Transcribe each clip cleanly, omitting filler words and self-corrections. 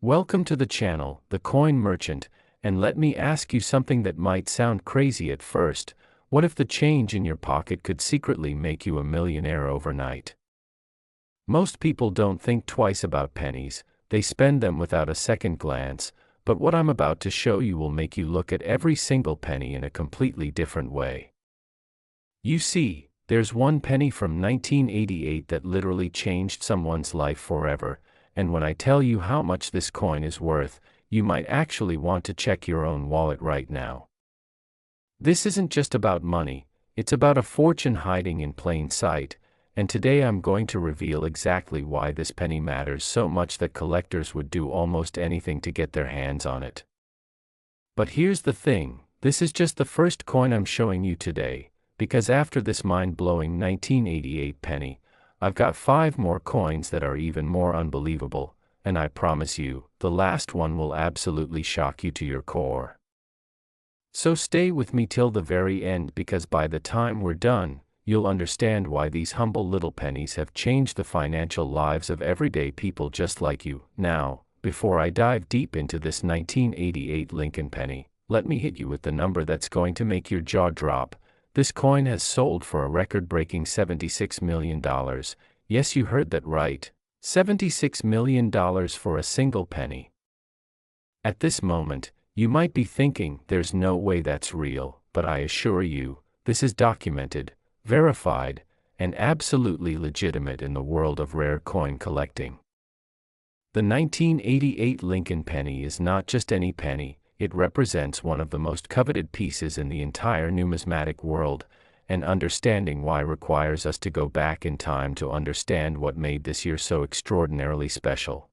Welcome to the channel, The Coin Merchant, and let me ask you something that might sound crazy at first. What if the change in your pocket could secretly make you a millionaire overnight? Most people don't think twice about pennies, they spend them without a second glance, but what I'm about to show you will make you look at every single penny in a completely different way. You see, there's one penny from 1988 that literally changed someone's life forever, and when I tell you how much this coin is worth, you might actually want to check your own wallet right now. This isn't just about money, it's about a fortune hiding in plain sight, and today I'm going to reveal exactly why this penny matters so much that collectors would do almost anything to get their hands on it. But here's the thing, this is just the first coin I'm showing you today, because after this mind-blowing 1988 penny, I've got 5 more coins that are even more unbelievable, and I promise you, the last one will absolutely shock you to your core. So stay with me till the very end, because by the time we're done, you'll understand why these humble little pennies have changed the financial lives of everyday people just like you. Now, before I dive deep into this 1988 Lincoln penny, let me hit you with the number that's going to make your jaw drop. This coin has sold for a record-breaking $76 million. Yes, you heard that right. $76 million for a single penny. At this moment, you might be thinking, there's no way that's real, but I assure you, this is documented, verified, and absolutely legitimate in the world of rare coin collecting. The 1988 Lincoln penny is not just any penny. It represents one of the most coveted pieces in the entire numismatic world, and understanding why requires us to go back in time to understand what made this year so extraordinarily special.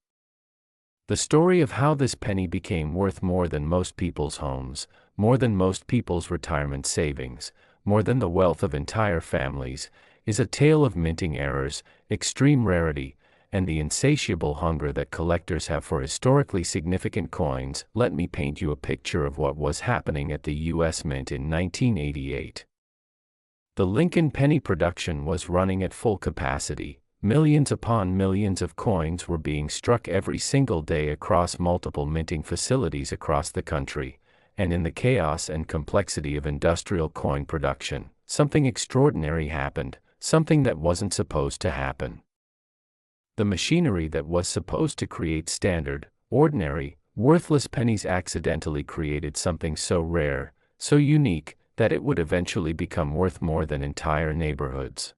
The story of how this penny became worth more than most people's homes, more than most people's retirement savings, more than the wealth of entire families, is a tale of minting errors, extreme rarity, and the insatiable hunger that collectors have for historically significant coins. Let me paint you a picture of what was happening at the U.S. Mint in 1988. The Lincoln penny production was running at full capacity. Millions upon millions of coins were being struck every single day across multiple minting facilities across the country, and in the chaos and complexity of industrial coin production, something extraordinary happened, something that wasn't supposed to happen. The machinery that was supposed to create standard, ordinary, worthless pennies accidentally created something so rare, so unique, that it would eventually become worth more than entire neighborhoods.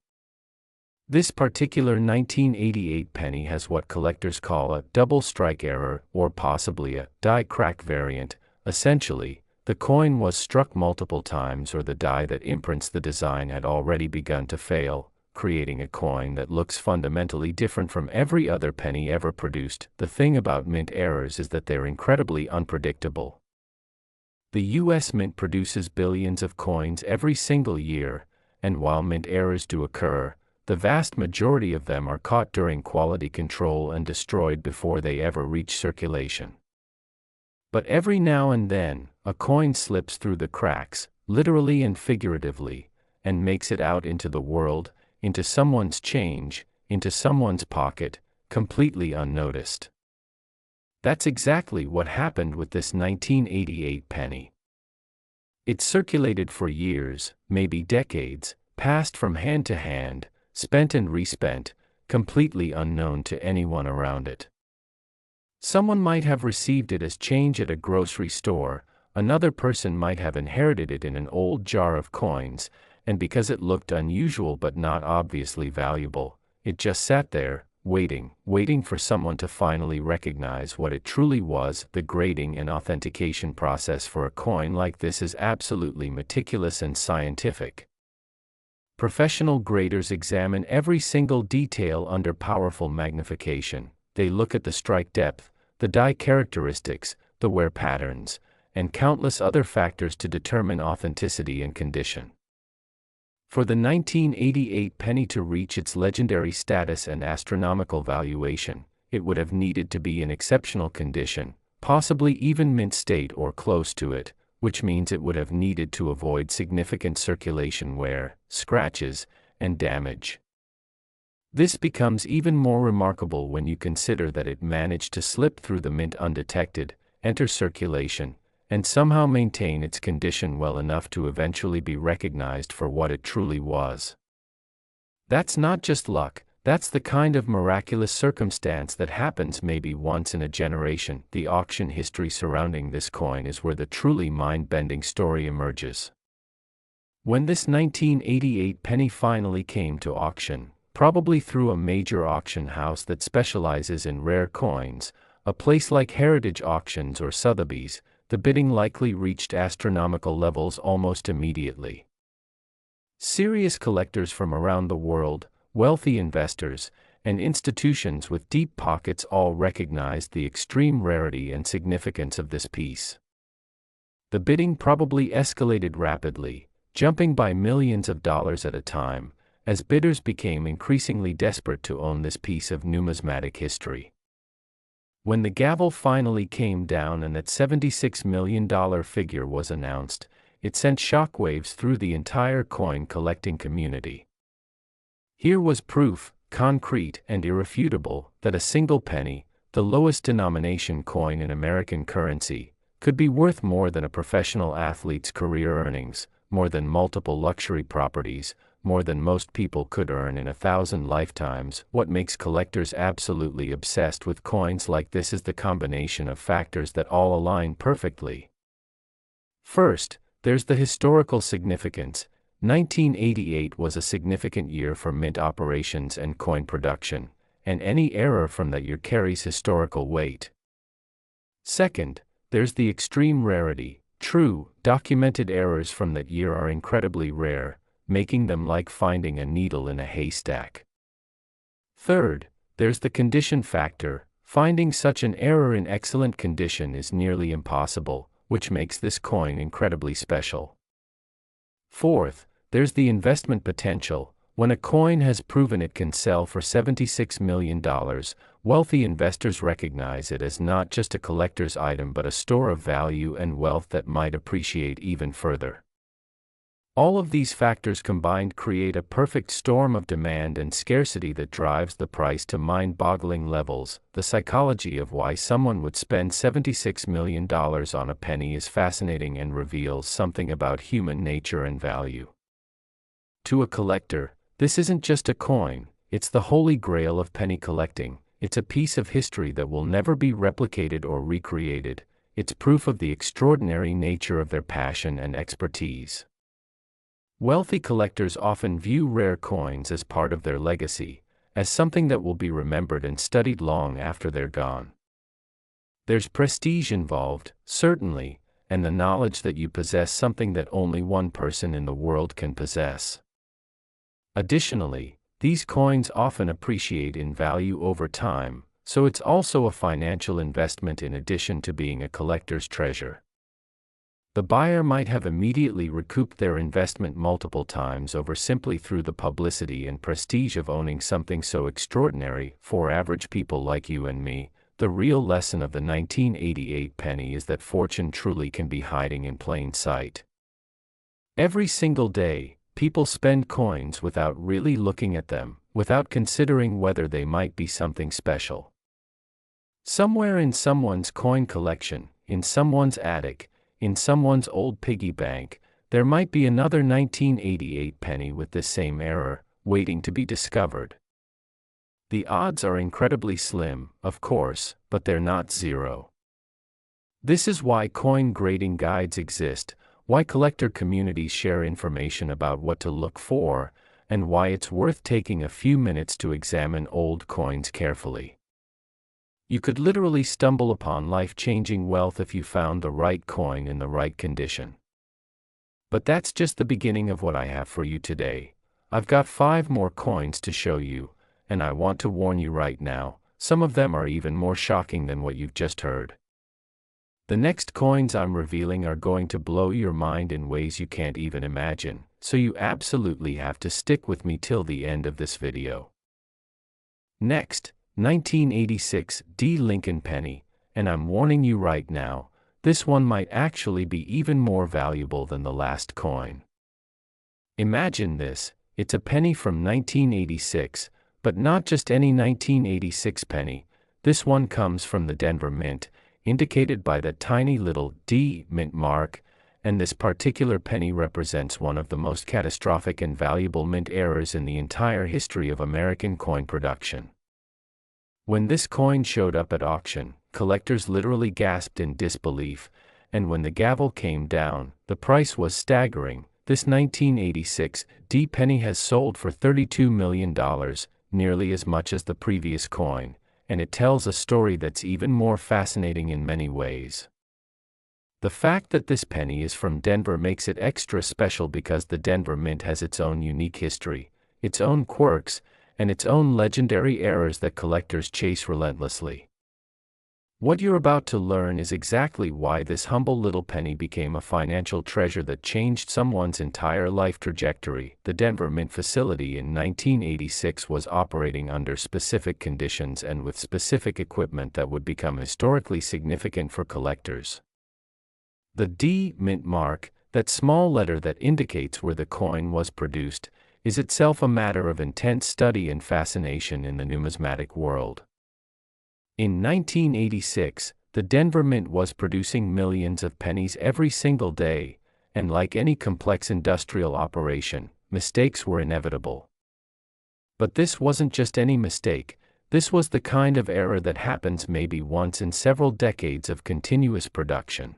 This particular 1988 penny has what collectors call a double strike error, or possibly a die crack variant. Essentially, the coin was struck multiple times, or the die that imprints the design had already begun to fail, creating a coin that looks fundamentally different from every other penny ever produced. The thing about mint errors is that they're incredibly unpredictable. The U.S. Mint produces billions of coins every single year, and while mint errors do occur, the vast majority of them are caught during quality control and destroyed before they ever reach circulation. But every now and then, a coin slips through the cracks, literally and figuratively, and makes it out into the world, into someone's change, into someone's pocket, completely unnoticed. That's exactly what happened with this 1988 penny. It circulated for years, maybe decades, passed from hand to hand, spent and respent, completely unknown to anyone around it. Someone might have received it as change at a grocery store, another person might have inherited it in an old jar of coins, and because it looked unusual but not obviously valuable, it just sat there, waiting for someone to finally recognize what it truly was. The grading and authentication process for a coin like this is absolutely meticulous and scientific. Professional graders examine every single detail under powerful magnification. They look at the strike depth, the die characteristics, the wear patterns, and countless other factors to determine authenticity and condition. For the 1988 penny to reach its legendary status and astronomical valuation, it would have needed to be in exceptional condition, possibly even mint state or close to it, which means it would have needed to avoid significant circulation wear, scratches, and damage. This becomes even more remarkable when you consider that it managed to slip through the mint undetected, enter circulation, and somehow maintain its condition well enough to eventually be recognized for what it truly was. That's not just luck, that's the kind of miraculous circumstance that happens maybe once in a generation. The auction history surrounding this coin is where the truly mind-bending story emerges. When this 1988 penny finally came to auction, probably through a major auction house that specializes in rare coins, a place like Heritage Auctions or Sotheby's, the bidding likely reached astronomical levels almost immediately. Serious collectors from around the world, wealthy investors, and institutions with deep pockets all recognized the extreme rarity and significance of this piece. The bidding probably escalated rapidly, jumping by millions of dollars at a time, as bidders became increasingly desperate to own this piece of numismatic history. When the gavel finally came down and that $76 million figure was announced, it sent shockwaves through the entire coin collecting community. Here was proof, concrete and irrefutable, that a single penny, the lowest denomination coin in American currency, could be worth more than a professional athlete's career earnings, more than multiple luxury properties, more than most people could earn in 1,000 lifetimes. What makes collectors absolutely obsessed with coins like this is the combination of factors that all align perfectly. First, there's the historical significance. 1988 was a significant year for mint operations and coin production, and any error from that year carries historical weight. Second, there's the extreme rarity. True, documented errors from that year are incredibly rare, making them like finding a needle in a haystack. Third, there's the condition factor. Finding such an error in excellent condition is nearly impossible, which makes this coin incredibly special. Fourth, there's the investment potential. When a coin has proven it can sell for $76 million, wealthy investors recognize it as not just a collector's item but a store of value and wealth that might appreciate even further. All of these factors combined create a perfect storm of demand and scarcity that drives the price to mind-boggling levels. The psychology of why someone would spend $76 million on a penny is fascinating and reveals something about human nature and value. To a collector, this isn't just a coin, it's the holy grail of penny collecting. It's a piece of history that will never be replicated or recreated. It's proof of the extraordinary nature of their passion and expertise. Wealthy collectors often view rare coins as part of their legacy, as something that will be remembered and studied long after they're gone. There's prestige involved, certainly, and the knowledge that you possess something that only one person in the world can possess. Additionally, these coins often appreciate in value over time, so it's also a financial investment in addition to being a collector's treasure. The buyer might have immediately recouped their investment multiple times over simply through the publicity and prestige of owning something so extraordinary. For average people like you and me, the real lesson of the 1988 penny is that fortune truly can be hiding in plain sight. Every single day, people spend coins without really looking at them, without considering whether they might be something special. Somewhere in someone's coin collection, in someone's attic, in someone's old piggy bank, there might be another 1988 penny with this same error, waiting to be discovered. The odds are incredibly slim, of course, but they're not zero. This is why coin grading guides exist, why collector communities share information about what to look for, and why it's worth taking a few minutes to examine old coins carefully. You could literally stumble upon life-changing wealth if you found the right coin in the right condition. But that's just the beginning of what I have for you today. I've got 5 more coins to show you, and I want to warn you right now, some of them are even more shocking than what you've just heard. The next coins I'm revealing are going to blow your mind in ways you can't even imagine, so you absolutely have to stick with me till the end of this video. Next, 1986 D. Lincoln penny, and I'm warning you right now, this one might actually be even more valuable than the last coin. Imagine this, it's a penny from 1986, But not just any 1986 penny. This one comes from the Denver Mint, indicated by that tiny little D mint mark, and this particular penny represents one of the most catastrophic and valuable mint errors in the entire history of American coin production. When this coin showed up at auction, collectors literally gasped in disbelief, and when the gavel came down, the price was staggering. This 1986 D penny has sold for $32 million, nearly as much as the previous coin, and it tells a story that's even more fascinating in many ways. The fact that this penny is from Denver makes it extra special because the Denver Mint has its own unique history, its own quirks, and its own legendary errors that collectors chase relentlessly. What you're about to learn is exactly why this humble little penny became a financial treasure that changed someone's entire life trajectory. The Denver Mint facility in 1986 was operating under specific conditions and with specific equipment that would become historically significant for collectors. The D mint mark, that small letter that indicates where the coin was produced, is itself a matter of intense study and fascination in the numismatic world. In 1986, the Denver Mint was producing millions of pennies every single day, and like any complex industrial operation, mistakes were inevitable. But this wasn't just any mistake, this was the kind of error that happens maybe once in several decades of continuous production.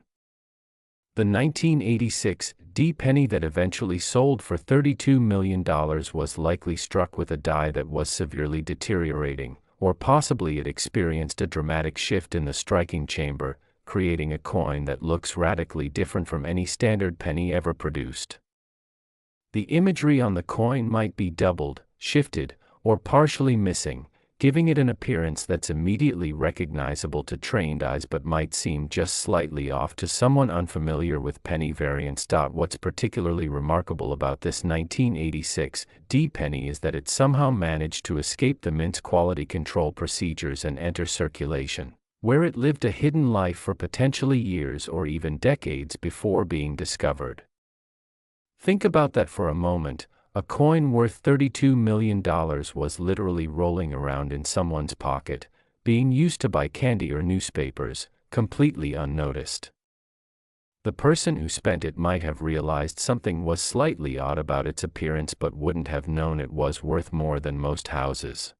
The 1986 D penny that eventually sold for $32 million was likely struck with a die that was severely deteriorating, or possibly it experienced a dramatic shift in the striking chamber, creating a coin that looks radically different from any standard penny ever produced. The imagery on the coin might be doubled, shifted, or partially missing, giving it an appearance that's immediately recognizable to trained eyes but might seem just slightly off to someone unfamiliar with penny variants. What's particularly remarkable about this 1986 D penny is that it somehow managed to escape the mint's quality control procedures and enter circulation, where it lived a hidden life for potentially years or even decades before being discovered. Think about that for a moment. A coin worth $32 million was literally rolling around in someone's pocket, being used to buy candy or newspapers, completely unnoticed. The person who spent it might have realized something was slightly odd about its appearance but wouldn't have known it was worth more than most houses.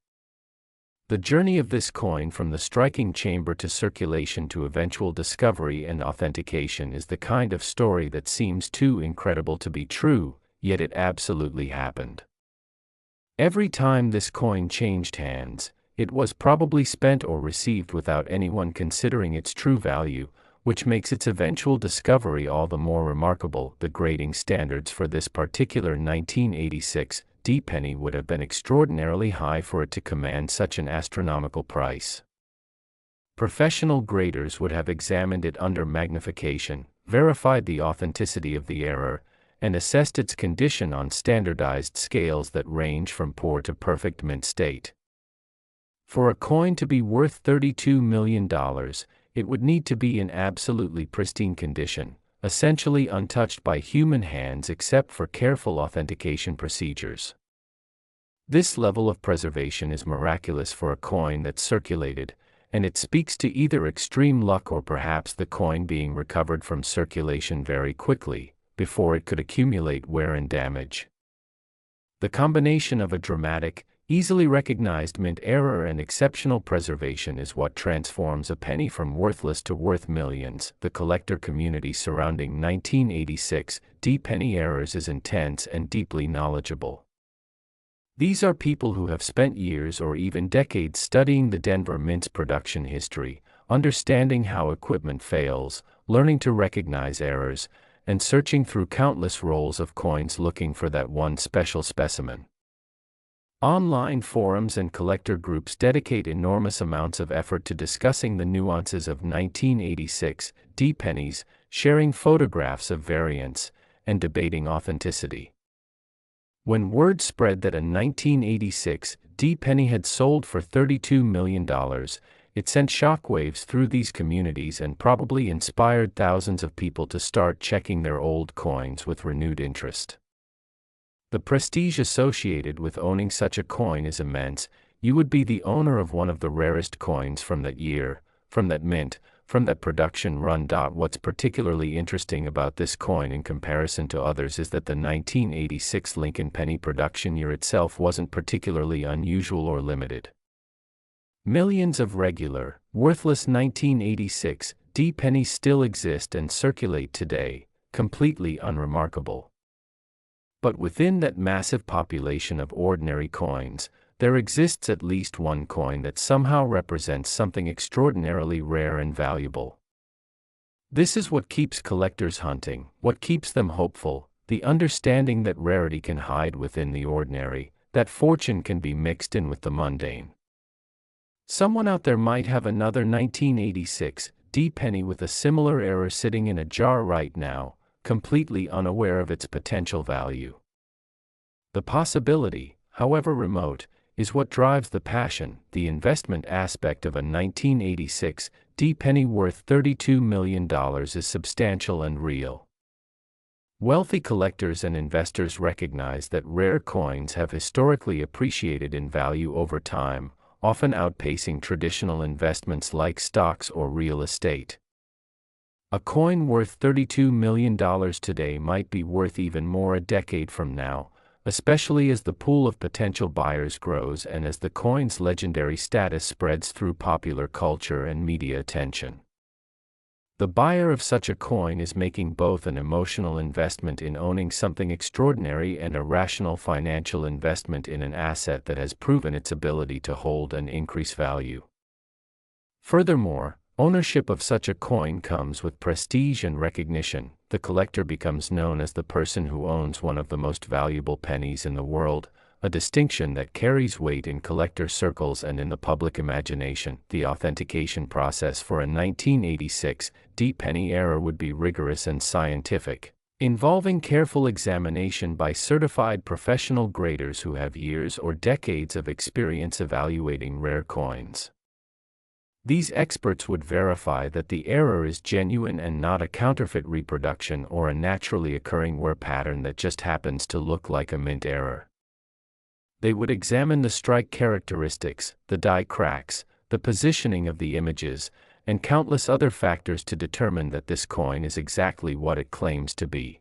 The journey of this coin from the striking chamber to circulation to eventual discovery and authentication is the kind of story that seems too incredible to be true, yet it absolutely happened. Every time this coin changed hands, it was probably spent or received without anyone considering its true value, which makes its eventual discovery all the more remarkable. The grading standards for this particular 1986 D penny would have been extraordinarily high for it to command such an astronomical price. Professional graders would have examined it under magnification, verified the authenticity of the error, and assessed its condition on standardized scales that range from poor to perfect mint state. For a coin to be worth $32 million, it would need to be in absolutely pristine condition, essentially untouched by human hands except for careful authentication procedures. This level of preservation is miraculous for a coin that's circulated, and it speaks to either extreme luck or perhaps the coin being recovered from circulation very quickly, before it could accumulate wear and damage. The combination of a dramatic, easily recognized mint error and exceptional preservation is what transforms a penny from worthless to worth millions. The collector community surrounding 1986 D penny errors is intense and deeply knowledgeable. These are people who have spent years or even decades studying the Denver Mint's production history, understanding how equipment fails, learning to recognize errors, and searching through countless rolls of coins looking for that one special specimen. Online forums and collector groups dedicate enormous amounts of effort to discussing the nuances of 1986 D pennies, sharing photographs of variants, and debating authenticity. When word spread that a 1986 D penny had sold for $32 million, it sent shockwaves through these communities and probably inspired thousands of people to start checking their old coins with renewed interest. The prestige associated with owning such a coin is immense. You would be the owner of one of the rarest coins from that year, from that mint, from that production run. What's particularly interesting about this coin in comparison to others is that the 1986 Lincoln penny production year itself wasn't particularly unusual or limited. Millions of regular, worthless 1986 pennies still exist and circulate today, completely unremarkable. But within that massive population of ordinary coins, there exists at least one coin that somehow represents something extraordinarily rare and valuable. This is what keeps collectors hunting, what keeps them hopeful, the understanding that rarity can hide within the ordinary, that fortune can be mixed in with the mundane. Someone out there might have another 1986 penny with a similar error sitting in a jar right now, completely unaware of its potential value. The possibility, however remote, is what drives the passion. The investment aspect of a 1986 penny worth $32 million is substantial and real. Wealthy collectors and investors recognize that rare coins have historically appreciated in value over time, often outpacing traditional investments like stocks or real estate. A coin worth $32 million today might be worth even more a decade from now, especially as the pool of potential buyers grows and as the coin's legendary status spreads through popular culture and media attention. The buyer of such a coin is making both an emotional investment in owning something extraordinary and a rational financial investment in an asset that has proven its ability to hold and increase value. Furthermore, ownership of such a coin comes with prestige and recognition. The collector becomes known as the person who owns one of the most valuable pennies in the world, a distinction that carries weight in collector circles and in the public imagination. The authentication process for a 1986 penny error would be rigorous and scientific, involving careful examination by certified professional graders who have years or decades of experience evaluating rare coins. These experts would verify that the error is genuine and not a counterfeit reproduction or a naturally occurring wear pattern that just happens to look like a mint error. They would examine the strike characteristics, the die cracks, the positioning of the images, and countless other factors to determine that this coin is exactly what it claims to be.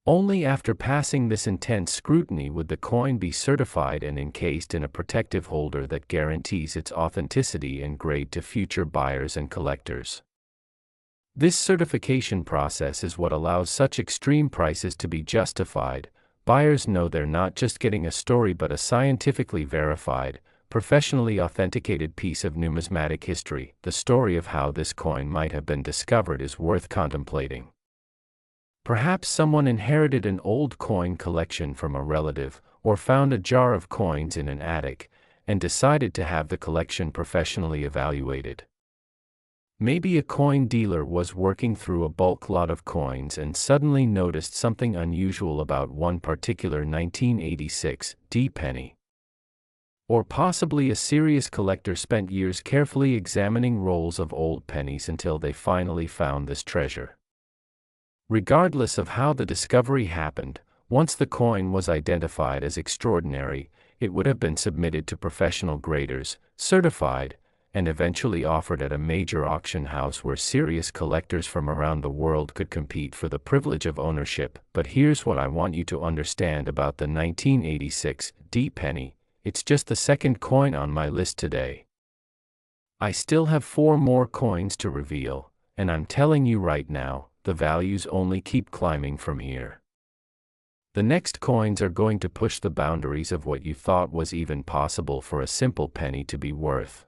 Only after passing this intense scrutiny would the coin be certified and encased in a protective holder that guarantees its authenticity and grade to future buyers and collectors. This certification process is what allows such extreme prices to be justified. Buyers know they're not just getting a story but a scientifically verified, professionally authenticated piece of numismatic history. The story of how this coin might have been discovered is worth contemplating. Perhaps someone inherited an old coin collection from a relative, or found a jar of coins in an attic, and decided to have the collection professionally evaluated. Maybe a coin dealer was working through a bulk lot of coins and suddenly noticed something unusual about one particular 1986 penny. Or possibly a serious collector spent years carefully examining rolls of old pennies until they finally found this treasure. Regardless of how the discovery happened, once the coin was identified as extraordinary, it would have been submitted to professional graders, certified, and eventually offered at a major auction house where serious collectors from around the world could compete for the privilege of ownership. But here's what I want you to understand about the 1986 penny. It's just the second coin on my list today. I still have 4 more coins to reveal, and I'm telling you right now, the values only keep climbing from here. The next coins are going to push the boundaries of what you thought was even possible for a simple penny to be worth.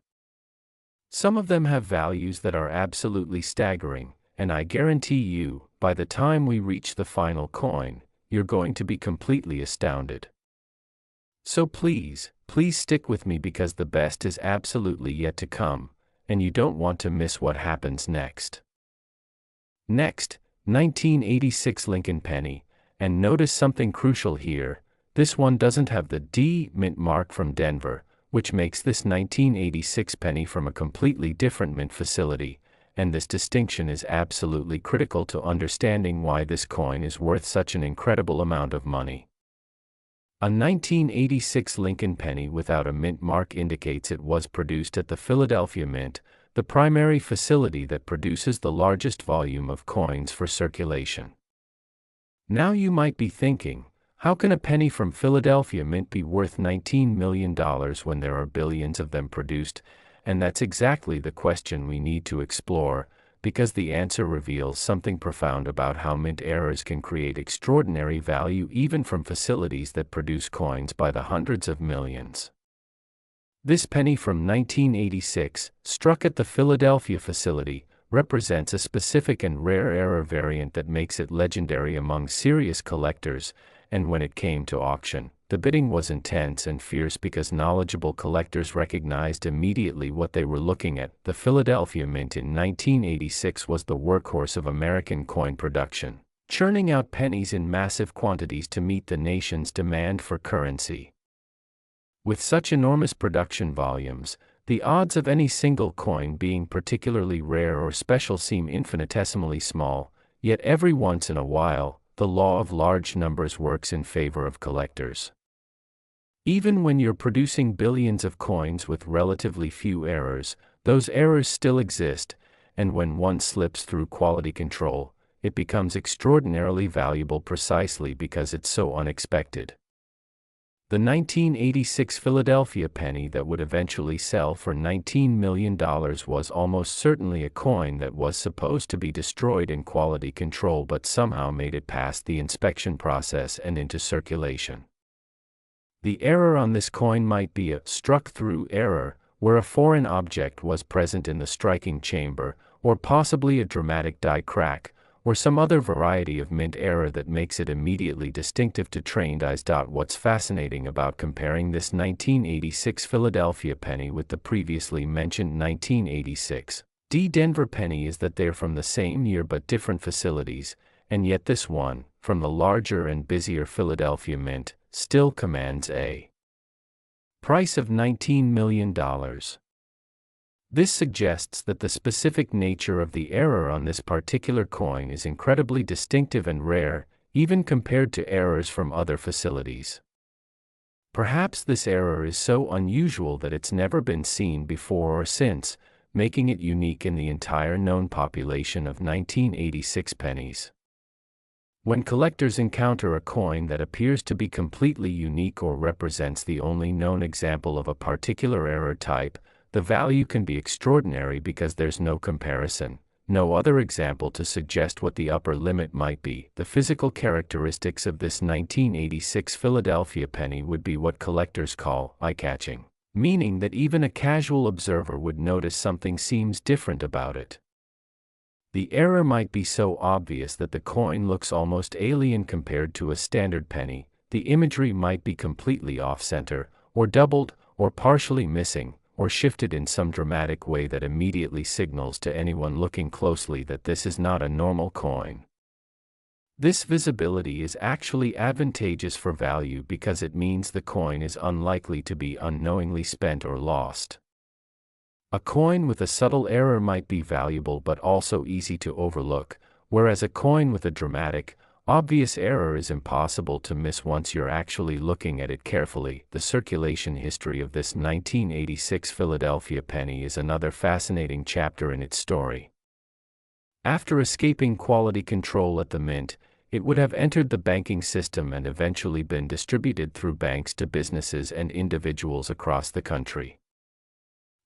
Some of them have values that are absolutely staggering, and I guarantee you, by the time we reach the final coin, you're going to be completely astounded. So please stick with me because the best is absolutely yet to come, and you don't want to miss what happens next. Next, 1986 Lincoln penny, and notice something crucial here, this one doesn't have the D mint mark from Denver, which makes this 1986 penny from a completely different mint facility, and this distinction is absolutely critical to understanding why this coin is worth such an incredible amount of money. A 1986 Lincoln penny without a mint mark indicates it was produced at the Philadelphia Mint, the primary facility that produces the largest volume of coins for circulation. Now you might be thinking, how can a penny from Philadelphia Mint be worth $19 million when there are billions of them produced? And that's exactly the question we need to explore, because the answer reveals something profound about how mint errors can create extraordinary value even from facilities that produce coins by the hundreds of millions. This penny from 1986, struck at the Philadelphia facility, represents a specific and rare error variant that makes it legendary among serious collectors, and when it came to auction, the bidding was intense and fierce because knowledgeable collectors recognized immediately what they were looking at. The Philadelphia Mint in 1986 was the workhorse of American coin production, churning out pennies in massive quantities to meet the nation's demand for currency. With such enormous production volumes, the odds of any single coin being particularly rare or special seem infinitesimally small, yet every once in a while, the law of large numbers works in favor of collectors. Even when you're producing billions of coins with relatively few errors, those errors still exist, and when one slips through quality control, it becomes extraordinarily valuable precisely because it's so unexpected. The 1986 Philadelphia penny that would eventually sell for $19 million was almost certainly a coin that was supposed to be destroyed in quality control but somehow made it past the inspection process and into circulation. The error on this coin might be a struck-through error, where a foreign object was present in the striking chamber, or possibly a dramatic die crack, or some other variety of mint error that makes it immediately distinctive to trained eyes. What's fascinating about comparing this 1986 Philadelphia penny with the previously mentioned 1986 Denver penny is that they're from the same year but different facilities, and yet this one, from the larger and busier Philadelphia Mint, still commands a price of $19 million. This suggests that the specific nature of the error on this particular coin is incredibly distinctive and rare, even compared to errors from other facilities. Perhaps this error is so unusual that it's never been seen before or since, making it unique in the entire known population of 1986 pennies. When collectors encounter a coin that appears to be completely unique or represents the only known example of a particular error type, the value can be extraordinary because there's no comparison, no other example to suggest what the upper limit might be. The physical characteristics of this 1986 Philadelphia penny would be what collectors call eye-catching, meaning that even a casual observer would notice something seems different about it. The error might be so obvious that the coin looks almost alien compared to a standard penny. The imagery might be completely off-center, or doubled, or partially missing, or shifted in some dramatic way that immediately signals to anyone looking closely that this is not a normal coin. This visibility is actually advantageous for value because it means the coin is unlikely to be unknowingly spent or lost. A coin with a subtle error might be valuable but also easy to overlook, whereas a coin with a dramatic, obvious error is impossible to miss once you're actually looking at it carefully. The circulation history of this 1986 Philadelphia penny is another fascinating chapter in its story. After escaping quality control at the mint, it would have entered the banking system and eventually been distributed through banks to businesses and individuals across the country.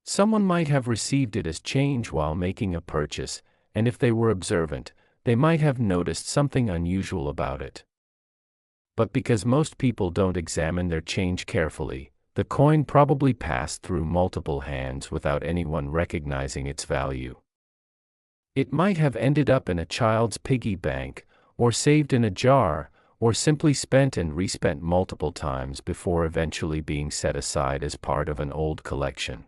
Someone might have received it as change while making a purchase, and if they were observant, they might have noticed something unusual about it. But because most people don't examine their change carefully, the coin probably passed through multiple hands without anyone recognizing its value. It might have ended up in a child's piggy bank, or saved in a jar, or simply spent and respent multiple times before eventually being set aside as part of an old collection.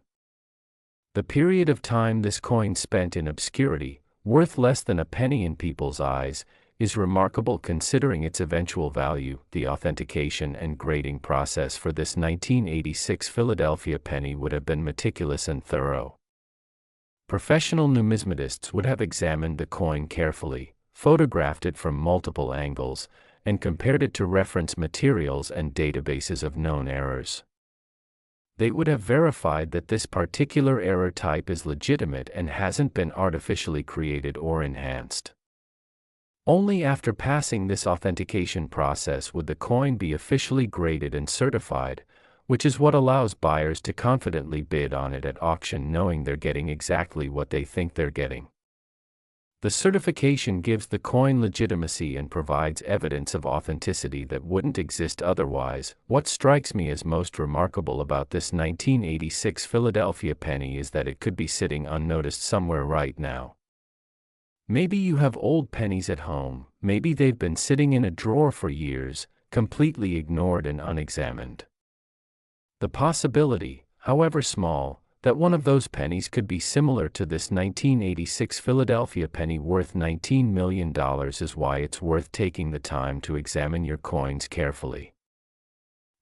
The period of time this coin spent in obscurity, worth less than a penny in people's eyes, is remarkable considering its eventual value. The authentication and grading process for this 1986 Philadelphia penny would have been meticulous and thorough. Professional numismatists would have examined the coin carefully, photographed it from multiple angles, and compared it to reference materials and databases of known errors. They would have verified that this particular error type is legitimate and hasn't been artificially created or enhanced. Only after passing this authentication process would the coin be officially graded and certified, which is what allows buyers to confidently bid on it at auction knowing they're getting exactly what they think they're getting. The certification gives the coin legitimacy and provides evidence of authenticity that wouldn't exist otherwise. What strikes me as most remarkable about this 1986 Philadelphia penny is that it could be sitting unnoticed somewhere right now. Maybe you have old pennies at home, maybe they've been sitting in a drawer for years, completely ignored and unexamined. The possibility, however small, that one of those pennies could be similar to this 1986 Philadelphia penny worth $19 million is why it's worth taking the time to examine your coins carefully.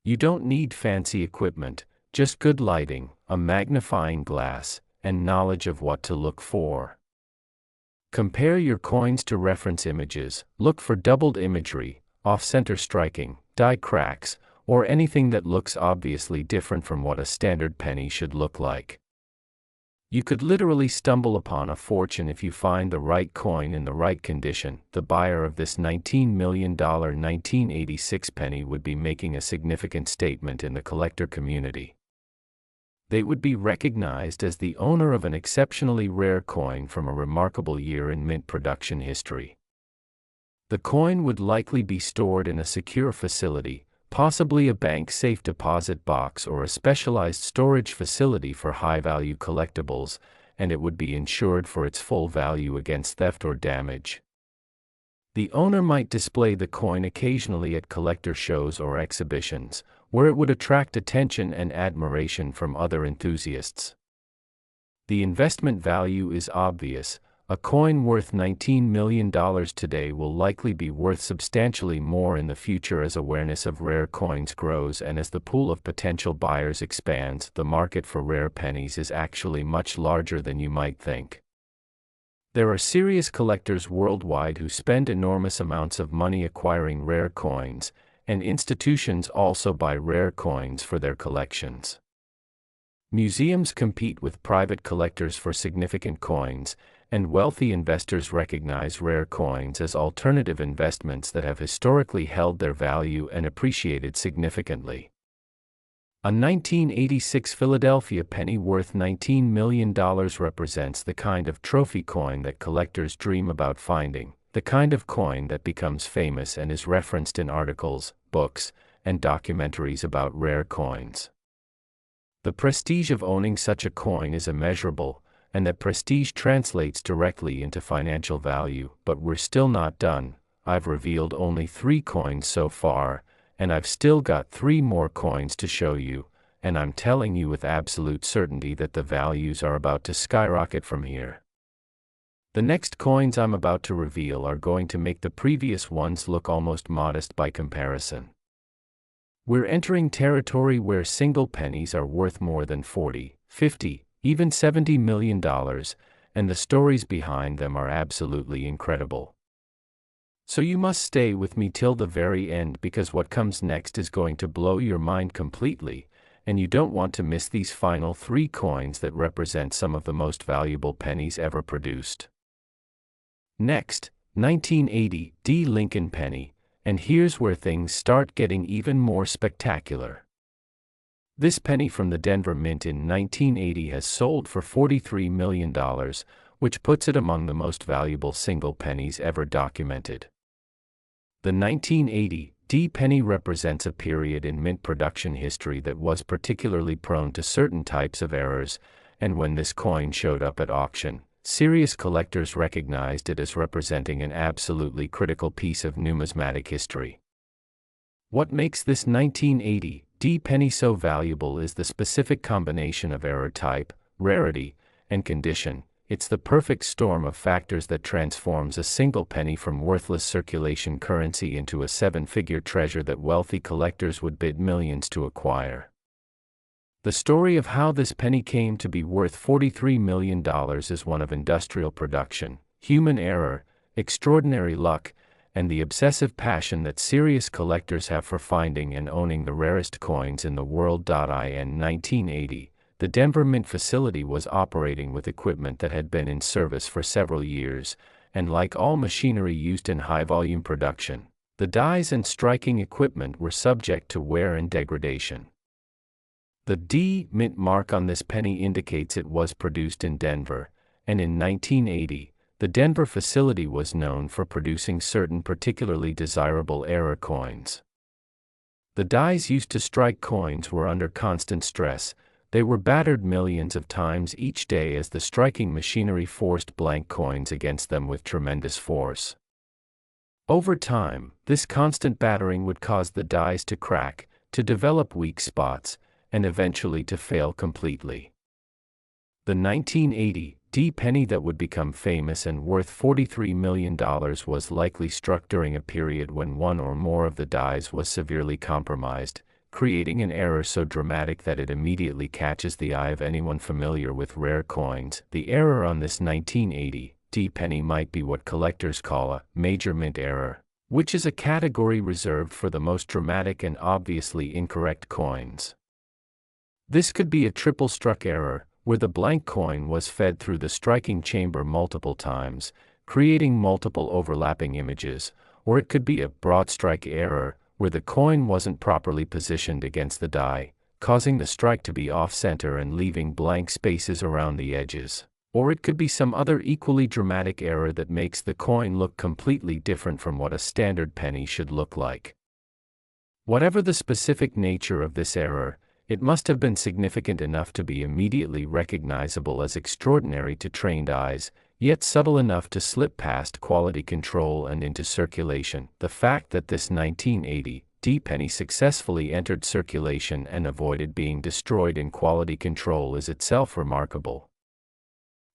You don't need fancy equipment, just good lighting, a magnifying glass, and knowledge of what to look for. Compare your coins to reference images, look for doubled imagery, off-center striking, die cracks, or anything that looks obviously different from what a standard penny should look like. You could literally stumble upon a fortune if you find the right coin in the right condition. The buyer of this $19 million 1986 penny would be making a significant statement in the collector community. They would be recognized as the owner of an exceptionally rare coin from a remarkable year in mint production history. The coin would likely be stored in a secure facility, possibly a bank safe deposit box or a specialized storage facility for high-value collectibles, and it would be insured for its full value against theft or damage. The owner might display the coin occasionally at collector shows or exhibitions, where it would attract attention and admiration from other enthusiasts. The investment value is obvious. A coin worth $19 million today will likely be worth substantially more in the future as awareness of rare coins grows and as the pool of potential buyers expands. The market for rare pennies is actually much larger than you might think. There are serious collectors worldwide who spend enormous amounts of money acquiring rare coins, and institutions also buy rare coins for their collections. Museums compete with private collectors for significant coins, and wealthy investors recognize rare coins as alternative investments that have historically held their value and appreciated significantly. A 1986 Philadelphia penny worth $19 million represents the kind of trophy coin that collectors dream about finding, the kind of coin that becomes famous and is referenced in articles, books, and documentaries about rare coins. The prestige of owning such a coin is immeasurable, and that prestige translates directly into financial value. But we're still not done. I've revealed only 3 coins so far, and I've still got 3 more coins to show you, and I'm telling you with absolute certainty that the values are about to skyrocket from here. The next coins I'm about to reveal are going to make the previous ones look almost modest by comparison. We're entering territory where single pennies are worth more than $40, $50, even $70 million, and the stories behind them are absolutely incredible. So you must stay with me till the very end because what comes next is going to blow your mind completely, and you don't want to miss these final 3 coins that represent some of the most valuable pennies ever produced. Next, 1980 D. Lincoln penny, and here's where things start getting even more spectacular. This penny from the Denver Mint in 1980 has sold for $43 million, which puts it among the most valuable single pennies ever documented. The 1980 D penny represents a period in mint production history that was particularly prone to certain types of errors, and when this coin showed up at auction, serious collectors recognized it as representing an absolutely critical piece of numismatic history. What makes this 1980 D penny so valuable is the specific combination of error type, rarity, and condition. It's the perfect storm of factors that transforms a single penny from worthless circulation currency into a 7-figure treasure that wealthy collectors would bid millions to acquire. The story of how this penny came to be worth $43 million is one of industrial production, human error, extraordinary luck, and the obsessive passion that serious collectors have for finding and owning the rarest coins in the world. In 1980, the Denver Mint facility was operating with equipment that had been in service for several years, and like all machinery used in high-volume production, the dies and striking equipment were subject to wear and degradation. The D Mint mark on this penny indicates it was produced in Denver, and in 1980, the Denver facility was known for producing certain particularly desirable error coins. The dies used to strike coins were under constant stress. They were battered millions of times each day as the striking machinery forced blank coins against them with tremendous force. Over time, this constant battering would cause the dies to crack, to develop weak spots, and eventually to fail completely. The 1980 D penny that would become famous and worth $43 million was likely struck during a period when one or more of the dies was severely compromised, creating an error so dramatic that it immediately catches the eye of anyone familiar with rare coins. The error on this 1980 D penny might be what collectors call a major mint error, which is a category reserved for the most dramatic and obviously incorrect coins. This could be a triple-struck error, where the blank coin was fed through the striking chamber multiple times, creating multiple overlapping images, or it could be a broad strike error, where the coin wasn't properly positioned against the die, causing the strike to be off-center and leaving blank spaces around the edges. Or it could be some other equally dramatic error that makes the coin look completely different from what a standard penny should look like. Whatever the specific nature of this error, it must have been significant enough to be immediately recognizable as extraordinary to trained eyes, yet subtle enough to slip past quality control and into circulation. The fact that this 1980 D penny successfully entered circulation and avoided being destroyed in quality control is itself remarkable.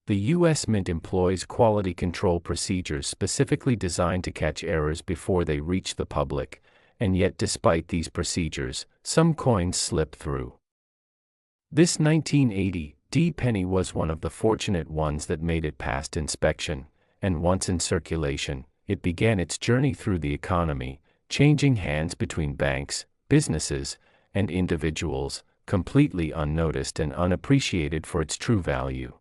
The U.S. Mint employs quality control procedures specifically designed to catch errors before they reach the public, and yet despite these procedures, some coins slip through. This 1980 D penny was one of the fortunate ones that made it past inspection, and once in circulation, it began its journey through the economy, changing hands between banks, businesses, and individuals, completely unnoticed and unappreciated for its true value.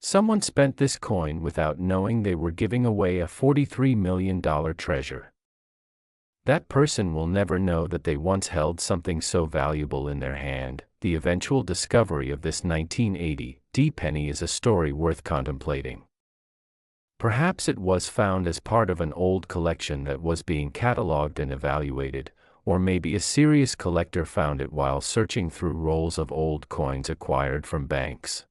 Someone spent this coin without knowing they were giving away a $43 million treasure. That person will never know that they once held something so valuable in their hand. The eventual discovery of this 1980 D penny is a story worth contemplating. Perhaps it was found as part of an old collection that was being catalogued and evaluated, or maybe a serious collector found it while searching through rolls of old coins acquired from banks.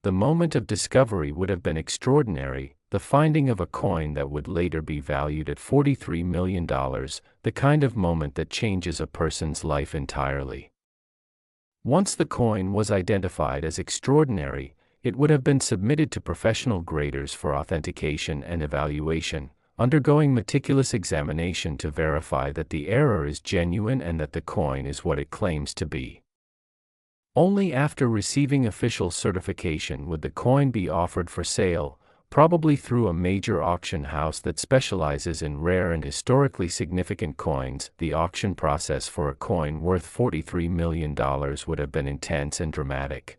The moment of discovery would have been extraordinary, the finding of a coin that would later be valued at $43 million, the kind of moment that changes a person's life entirely. Once the coin was identified as extraordinary, it would have been submitted to professional graders for authentication and evaluation, undergoing meticulous examination to verify that the error is genuine and that the coin is what it claims to be. Only after receiving official certification would the coin be offered for sale, probably through a major auction house that specializes in rare and historically significant coins. The auction process for a coin worth $43 million would have been intense and dramatic.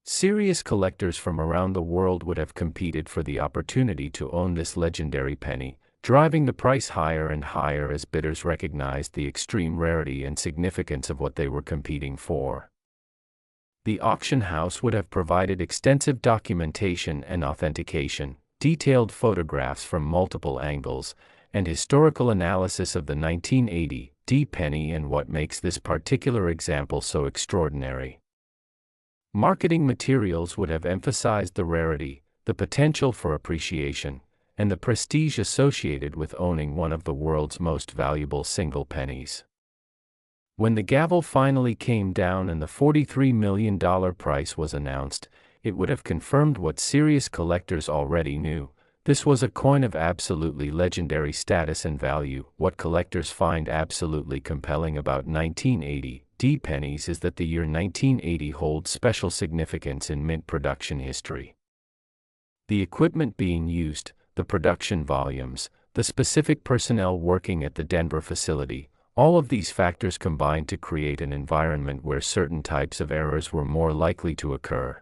Serious collectors from around the world would have competed for the opportunity to own this legendary penny, driving the price higher and higher as bidders recognized the extreme rarity and significance of what they were competing for. The auction house would have provided extensive documentation and authentication, detailed photographs from multiple angles, and historical analysis of the 1980 D penny and what makes this particular example so extraordinary. Marketing materials would have emphasized the rarity, the potential for appreciation, and the prestige associated with owning one of the world's most valuable single pennies. When the gavel finally came down and the $43 million price was announced, it would have confirmed what serious collectors already knew. This was a coin of absolutely legendary status and value. What collectors find absolutely compelling about 1980 D pennies is that the year 1980 holds special significance in mint production history. The equipment being used, the production volumes, the specific personnel working at the Denver facility. All of these factors combined to create an environment where certain types of errors were more likely to occur.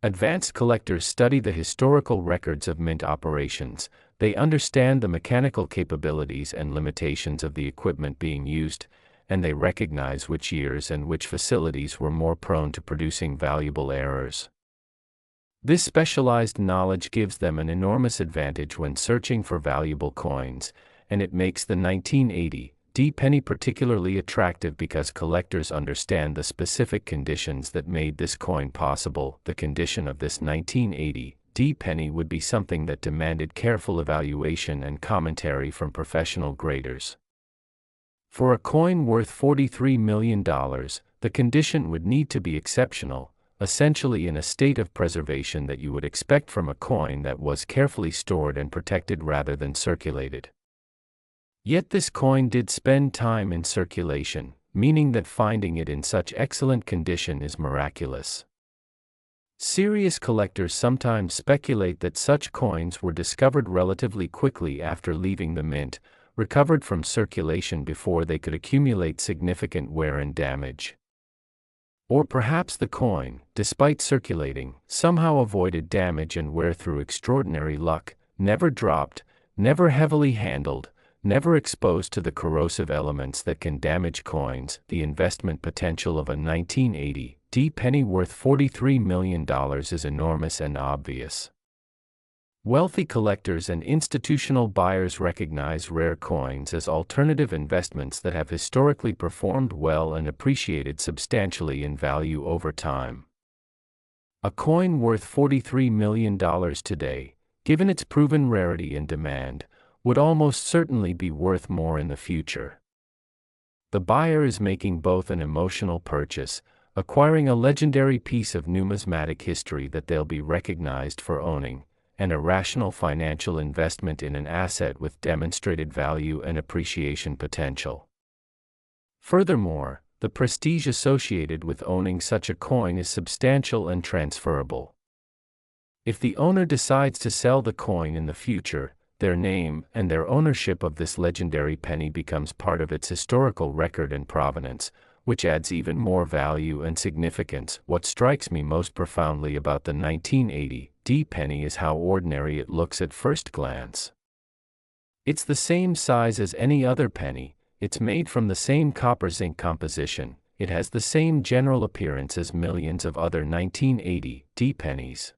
Advanced collectors study the historical records of mint operations. They understand the mechanical capabilities and limitations of the equipment being used, and they recognize which years and which facilities were more prone to producing valuable errors. This specialized knowledge gives them an enormous advantage when searching for valuable coins, and it makes the 1980 penny particularly attractive because collectors understand the specific conditions that made this coin possible. The condition of this 1980 penny would be something that demanded careful evaluation and commentary from professional graders. For a coin worth $43 million, the condition would need to be exceptional, essentially in a state of preservation that you would expect from a coin that was carefully stored and protected rather than circulated. Yet this coin did spend time in circulation, meaning that finding it in such excellent condition is miraculous. Serious collectors sometimes speculate that such coins were discovered relatively quickly after leaving the mint, recovered from circulation before they could accumulate significant wear and damage. Or perhaps the coin, despite circulating, somehow avoided damage and wear through extraordinary luck, never dropped, never heavily handled, never exposed to the corrosive elements that can damage coins. The investment potential of a 1980 penny worth $43 million is enormous and obvious. Wealthy collectors and institutional buyers recognize rare coins as alternative investments that have historically performed well and appreciated substantially in value over time. A coin worth $43 million today, given its proven rarity and demand, would almost certainly be worth more in the future. The buyer is making both an emotional purchase, acquiring a legendary piece of numismatic history that they'll be recognized for owning, and a rational financial investment in an asset with demonstrated value and appreciation potential. Furthermore, the prestige associated with owning such a coin is substantial and transferable. If the owner decides to sell the coin in the future, their name and their ownership of this legendary penny becomes part of its historical record and provenance, which adds even more value and significance. What strikes me most profoundly about the 1980 penny is how ordinary it looks at first glance. It's the same size as any other penny, it's made from the same copper zinc composition, it has the same general appearance as millions of other 1980 pennies.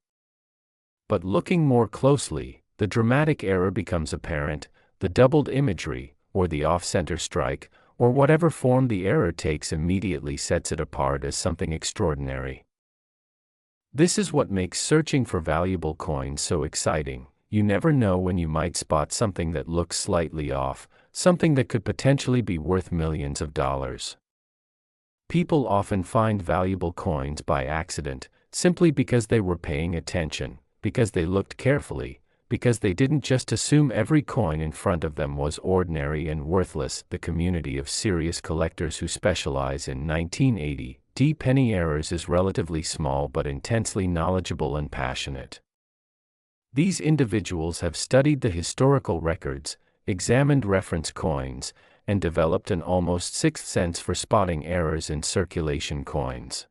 But looking more closely, the dramatic error becomes apparent. The doubled imagery, or the off-center strike, or whatever form the error takes immediately sets it apart as something extraordinary. This is what makes searching for valuable coins so exciting. You never know when you might spot something that looks slightly off, something that could potentially be worth millions of dollars. People often find valuable coins by accident, simply because they were paying attention, because they looked carefully, because they didn't just assume every coin in front of them was ordinary and worthless. The community of serious collectors who specialize in 1980 penny errors is relatively small but intensely knowledgeable and passionate. These individuals have studied the historical records, examined reference coins, and developed an almost sixth sense for spotting errors in circulation coins.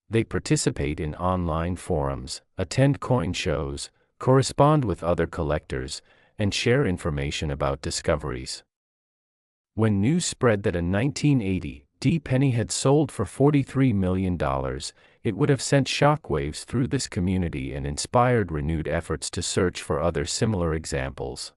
They participate in online forums, attend coin shows, correspond with other collectors, and share information about discoveries. When news spread that a 1980 penny had sold for $43 million, it would have sent shockwaves through this community and inspired renewed efforts to search for other similar examples.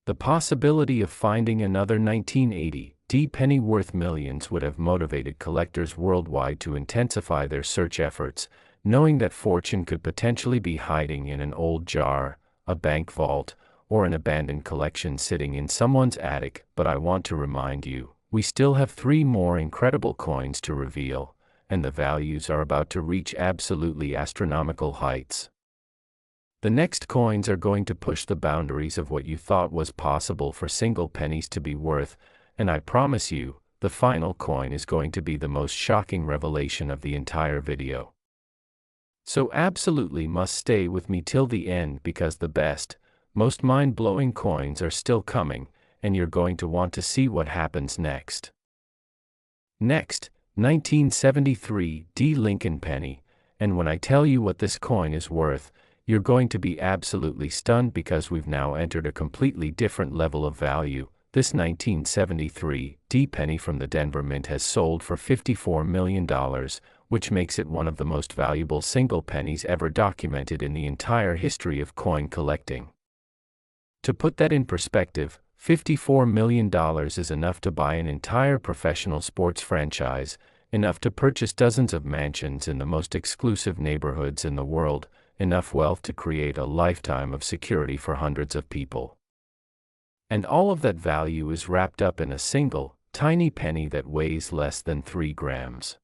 The possibility of finding another 1980 penny worth millions would have motivated collectors worldwide to intensify their search efforts, knowing that fortune could potentially be hiding in an old jar, a bank vault, or an abandoned collection sitting in someone's attic. But I want to remind you, we still have 3 more incredible coins to reveal, and the values are about to reach absolutely astronomical heights. The next coins are going to push the boundaries of what you thought was possible for single pennies to be worth, and I promise you, the final coin is going to be the most shocking revelation of the entire video. So absolutely must stay with me till the end because the best, most mind-blowing coins are still coming, and you're going to want to see what happens next. Next, 1973 D Lincoln penny, and when I tell you what this coin is worth, you're going to be absolutely stunned because we've now entered a completely different level of value. This 1973 D penny from the Denver Mint has sold for $54 million, which makes it one of the most valuable single pennies ever documented in the entire history of coin collecting. To put that in perspective, $54 million is enough to buy an entire professional sports franchise, enough to purchase dozens of mansions in the most exclusive neighborhoods in the world, enough wealth to create a lifetime of security for hundreds of people. And all of that value is wrapped up in a single, tiny penny that weighs less than 3 grams.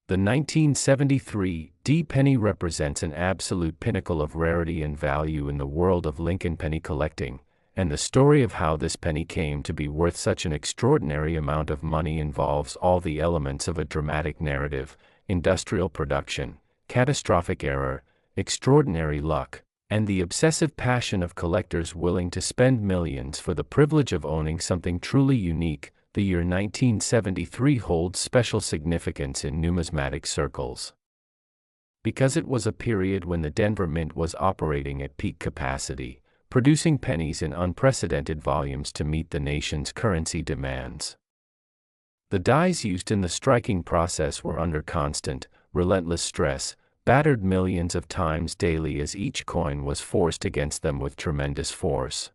The 1973 D penny represents an absolute pinnacle of rarity and value in the world of Lincoln penny collecting, and the story of how this penny came to be worth such an extraordinary amount of money involves all the elements of a dramatic narrative: industrial production, catastrophic error, extraordinary luck, and the obsessive passion of collectors willing to spend millions for the privilege of owning something truly unique. The year 1973 holds special significance in numismatic circles, because it was a period when the Denver Mint was operating at peak capacity, producing pennies in unprecedented volumes to meet the nation's currency demands. The dies used in the striking process were under constant, relentless stress, battered millions of times daily as each coin was forced against them with tremendous force.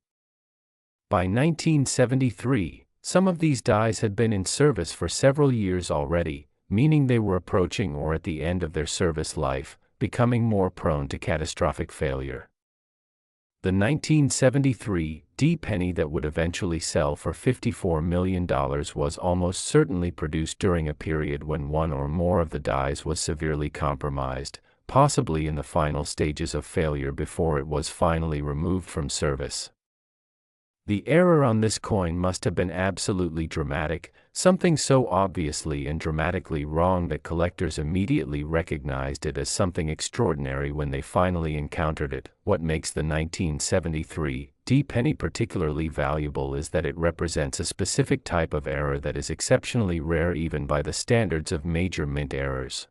By 1973, some of these dies had been in service for several years already, meaning they were approaching or at the end of their service life, becoming more prone to catastrophic failure. The 1973 D penny that would eventually sell for $54 million was almost certainly produced during a period when one or more of the dies was severely compromised, possibly in the final stages of failure before it was finally removed from service. The error on this coin must have been absolutely dramatic, something so obviously and dramatically wrong that collectors immediately recognized it as something extraordinary when they finally encountered it. What makes the 1973 D penny particularly valuable is that it represents a specific type of error that is exceptionally rare even by the standards of major mint errors.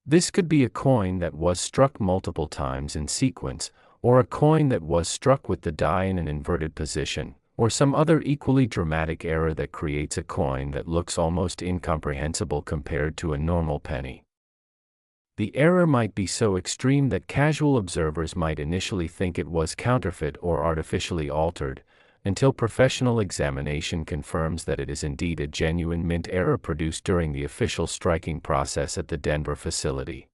This could be a coin that was struck multiple times in sequence, or a coin that was struck with the die in an inverted position, or some other equally dramatic error that creates a coin that looks almost incomprehensible compared to a normal penny. The error might be so extreme that casual observers might initially think it was counterfeit or artificially altered, until professional examination confirms that it is indeed a genuine mint error produced during the official striking process at the Denver facility.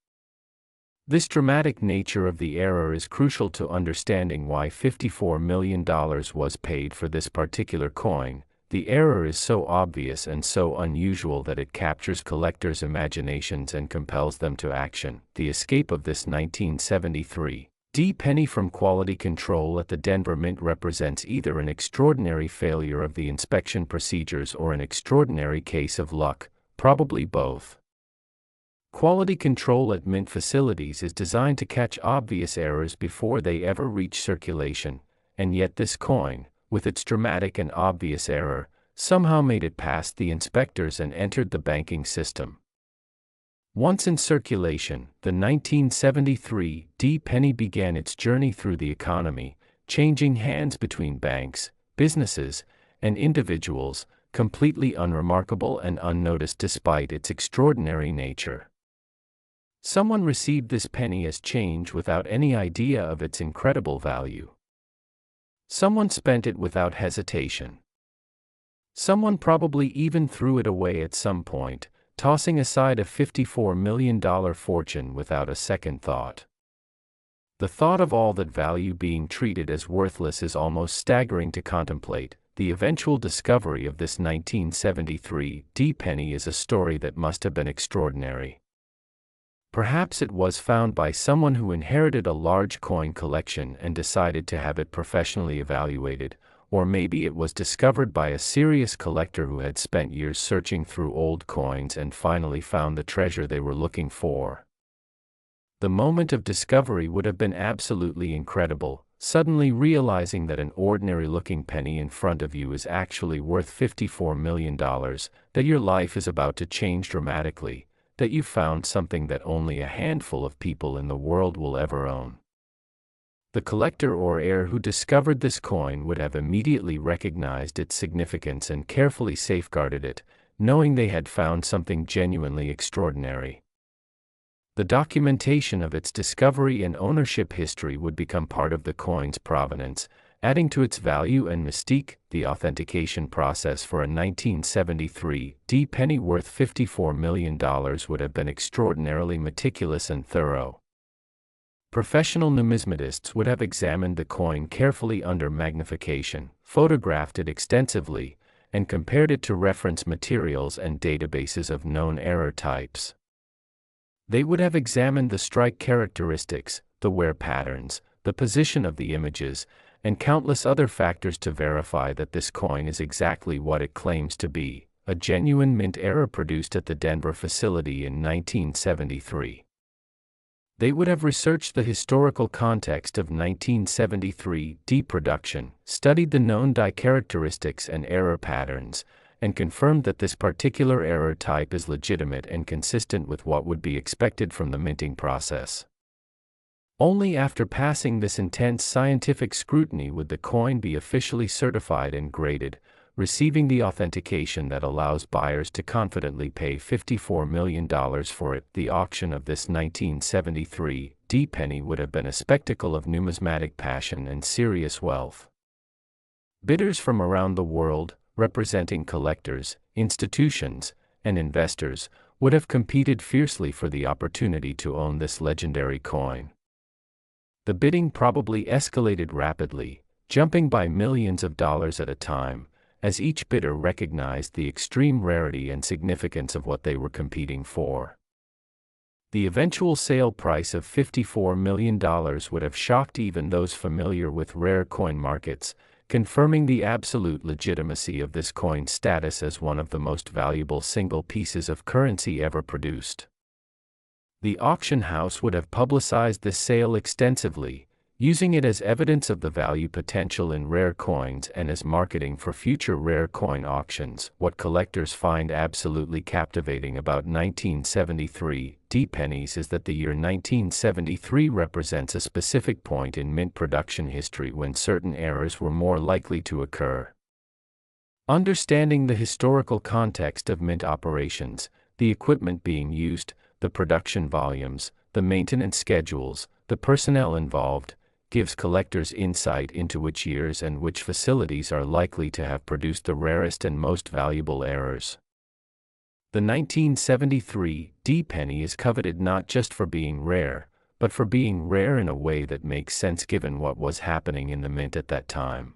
This dramatic nature of the error is crucial to understanding why $54 million was paid for this particular coin. The error is so obvious and so unusual that it captures collectors' imaginations and compels them to action. The escape of this 1973 D penny from quality control at the Denver Mint represents either an extraordinary failure of the inspection procedures or an extraordinary case of luck, probably both. Quality control at mint facilities is designed to catch obvious errors before they ever reach circulation, and yet this coin, with its dramatic and obvious error, somehow made it past the inspectors and entered the banking system. Once in circulation, the 1973 D penny began its journey through the economy, changing hands between banks, businesses, and individuals, completely unremarkable and unnoticed despite its extraordinary nature. Someone received this penny as change without any idea of its incredible value. Someone spent it without hesitation. Someone probably even threw it away at some point, tossing aside a $54 million fortune without a second thought. The thought of all that value being treated as worthless is almost staggering to contemplate. The eventual discovery of this 1973 D penny is a story that must have been extraordinary. Perhaps it was found by someone who inherited a large coin collection and decided to have it professionally evaluated, or maybe it was discovered by a serious collector who had spent years searching through old coins and finally found the treasure they were looking for. The moment of discovery would have been absolutely incredible, suddenly realizing that an ordinary-looking penny in front of you is actually worth $54 million, that your life is about to change dramatically, that you found something that only a handful of people in the world will ever own. The collector or heir who discovered this coin would have immediately recognized its significance and carefully safeguarded it, knowing they had found something genuinely extraordinary. The documentation of its discovery and ownership history would become part of the coin's provenance, adding to its value and mystique. The authentication process for a 1973 D penny worth $54 million would have been extraordinarily meticulous and thorough. Professional numismatists would have examined the coin carefully under magnification, photographed it extensively, and compared it to reference materials and databases of known error types. They would have examined the strike characteristics, the wear patterns, the position of the images, and countless other factors to verify that this coin is exactly what it claims to be, a genuine mint error produced at the Denver facility in 1973. They would have researched the historical context of 1973 D production, studied the known die characteristics and error patterns, and confirmed that this particular error type is legitimate and consistent with what would be expected from the minting process. Only after passing this intense scientific scrutiny would the coin be officially certified and graded, receiving the authentication that allows buyers to confidently pay $54 million for it. The auction of this 1973 D penny would have been a spectacle of numismatic passion and serious wealth. Bidders from around the world, representing collectors, institutions, and investors, would have competed fiercely for the opportunity to own this legendary coin. The bidding probably escalated rapidly, jumping by millions of dollars at a time, as each bidder recognized the extreme rarity and significance of what they were competing for. The eventual sale price of $54 million would have shocked even those familiar with rare coin markets, confirming the absolute legitimacy of this coin's status as one of the most valuable single pieces of currency ever produced. The auction house would have publicized this sale extensively, using it as evidence of the value potential in rare coins and as marketing for future rare coin auctions. What collectors find absolutely captivating about 1973 D pennies is that the year 1973 represents a specific point in mint production history when certain errors were more likely to occur. Understanding the historical context of mint operations, the equipment being used, the production volumes, the maintenance schedules, the personnel involved, gives collectors insight into which years and which facilities are likely to have produced the rarest and most valuable errors. The 1973 D penny is coveted not just for being rare, but for being rare in a way that makes sense given what was happening in the mint at that time.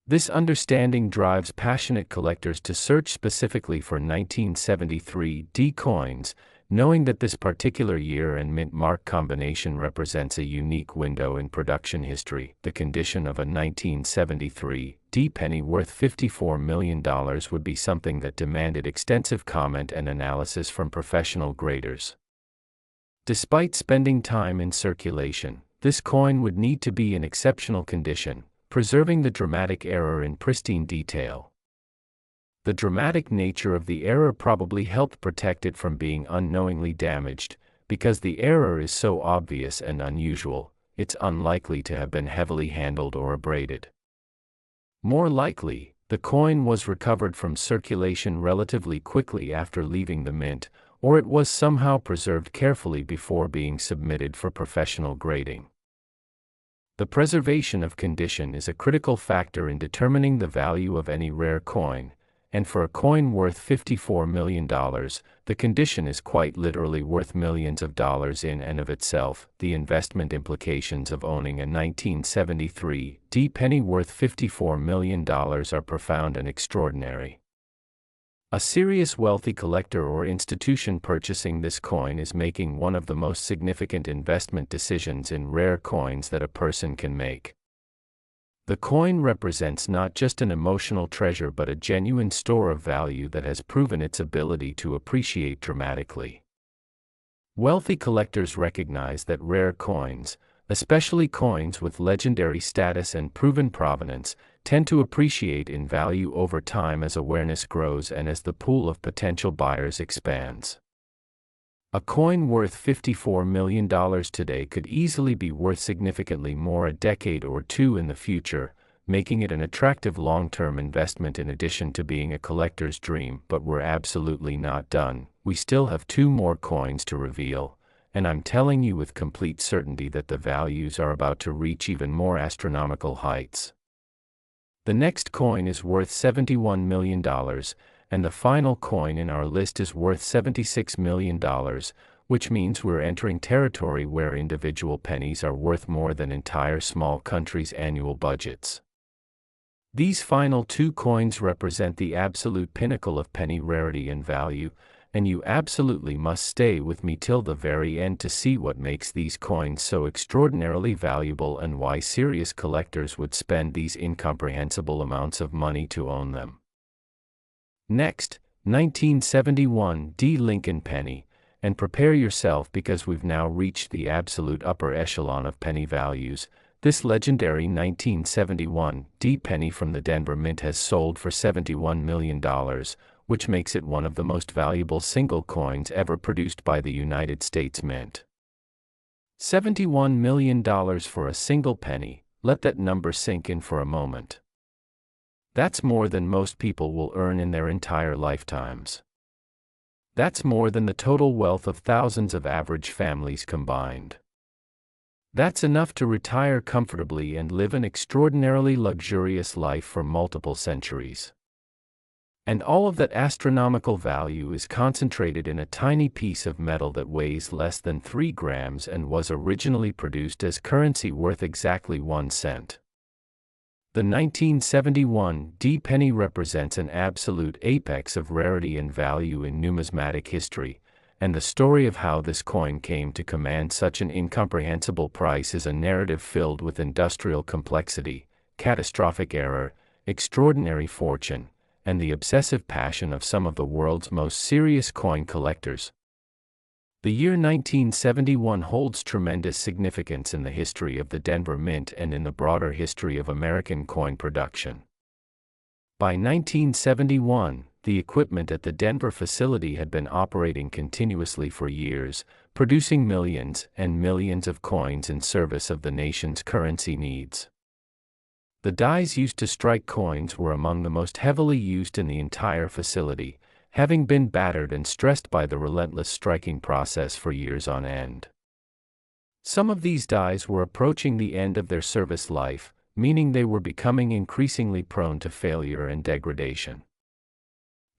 This understanding drives passionate collectors to search specifically for 1973 D coins, knowing that this particular year and mint mark combination represents a unique window in production history. The condition of a 1973 D penny worth $54 million would be something that demanded extensive comment and analysis from professional graders. Despite spending time in circulation, this coin would need to be in exceptional condition, preserving the dramatic error in pristine detail. The dramatic nature of the error probably helped protect it from being unknowingly damaged, because the error is so obvious and unusual, it's unlikely to have been heavily handled or abraded. More likely, the coin was recovered from circulation relatively quickly after leaving the mint, or it was somehow preserved carefully before being submitted for professional grading. The preservation of condition is a critical factor in determining the value of any rare coin, and for a coin worth $54 million, the condition is quite literally worth millions of dollars in and of itself. The investment implications of owning a 1973 D penny worth $54 million are profound and extraordinary. A serious wealthy collector or institution purchasing this coin is making one of the most significant investment decisions in rare coins that a person can make. The coin represents not just an emotional treasure but a genuine store of value that has proven its ability to appreciate dramatically. Wealthy collectors recognize that rare coins, especially coins with legendary status and proven provenance, tend to appreciate in value over time as awareness grows and as the pool of potential buyers expands. A coin worth $54 million today could easily be worth significantly more a decade or two in the future, making it an attractive long-term investment in addition to being a collector's dream. But we're absolutely not done. We still have 2 more coins to reveal, and I'm telling you with complete certainty that the values are about to reach even more astronomical heights. The next coin is worth $71 million, and the final coin in our list is worth $76 million, which means we're entering territory where individual pennies are worth more than entire small countries' annual budgets. These final 2 coins represent the absolute pinnacle of penny rarity and value, and you absolutely must stay with me till the very end to see what makes these coins so extraordinarily valuable and why serious collectors would spend these incomprehensible amounts of money to own them. Next, 1971 D. Lincoln penny, and prepare yourself because we've now reached the absolute upper echelon of penny values. This legendary 1971 D penny from the Denver Mint has sold for $71 million, which makes it one of the most valuable single coins ever produced by the United States Mint. $71 million for a single penny, let that number sink in for a moment. That's more than most people will earn in their entire lifetimes. That's more than the total wealth of thousands of average families combined. That's enough to retire comfortably and live an extraordinarily luxurious life for multiple centuries. And all of that astronomical value is concentrated in a tiny piece of metal that weighs less than 3 grams and was originally produced as currency worth exactly 1 cent. The 1971 D penny represents an absolute apex of rarity and value in numismatic history, and the story of how this coin came to command such an incomprehensible price is a narrative filled with industrial complexity, catastrophic error, extraordinary fortune, and the obsessive passion of some of the world's most serious coin collectors. The year 1971 holds tremendous significance in the history of the Denver Mint and in the broader history of American coin production. By 1971, the equipment at the Denver facility had been operating continuously for years, producing millions and millions of coins in service of the nation's currency needs. The dies used to strike coins were among the most heavily used in the entire facility, having been battered and stressed by the relentless striking process for years on end. Some of these dies were approaching the end of their service life, meaning they were becoming increasingly prone to failure and degradation.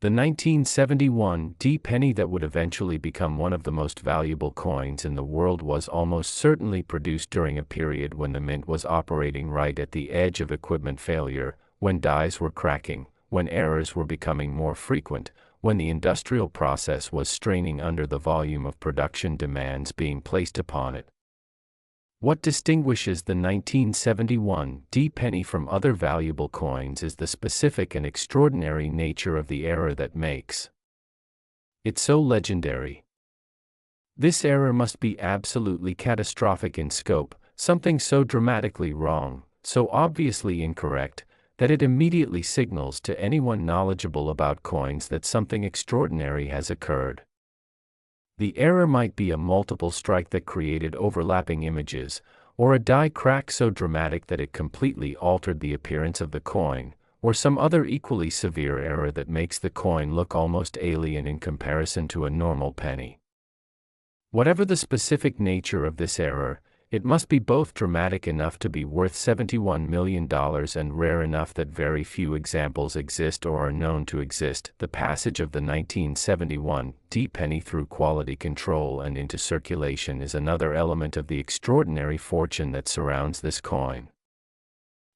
The 1971 D penny that would eventually become one of the most valuable coins in the world was almost certainly produced during a period when the mint was operating right at the edge of equipment failure, when dies were cracking, when errors were becoming more frequent, when the industrial process was straining under the volume of production demands being placed upon it. What distinguishes the 1971 D penny from other valuable coins is the specific and extraordinary nature of the error that makes it so legendary. This error must be absolutely catastrophic in scope, something so dramatically wrong, so obviously incorrect, that it immediately signals to anyone knowledgeable about coins that something extraordinary has occurred. The error might be a multiple strike that created overlapping images, or a die crack so dramatic that it completely altered the appearance of the coin, or some other equally severe error that makes the coin look almost alien in comparison to a normal penny. Whatever the specific nature of this error, it must be both dramatic enough to be worth $71 million and rare enough that very few examples exist or are known to exist. The passage of the 1971 D penny through quality control and into circulation is another element of the extraordinary fortune that surrounds this coin.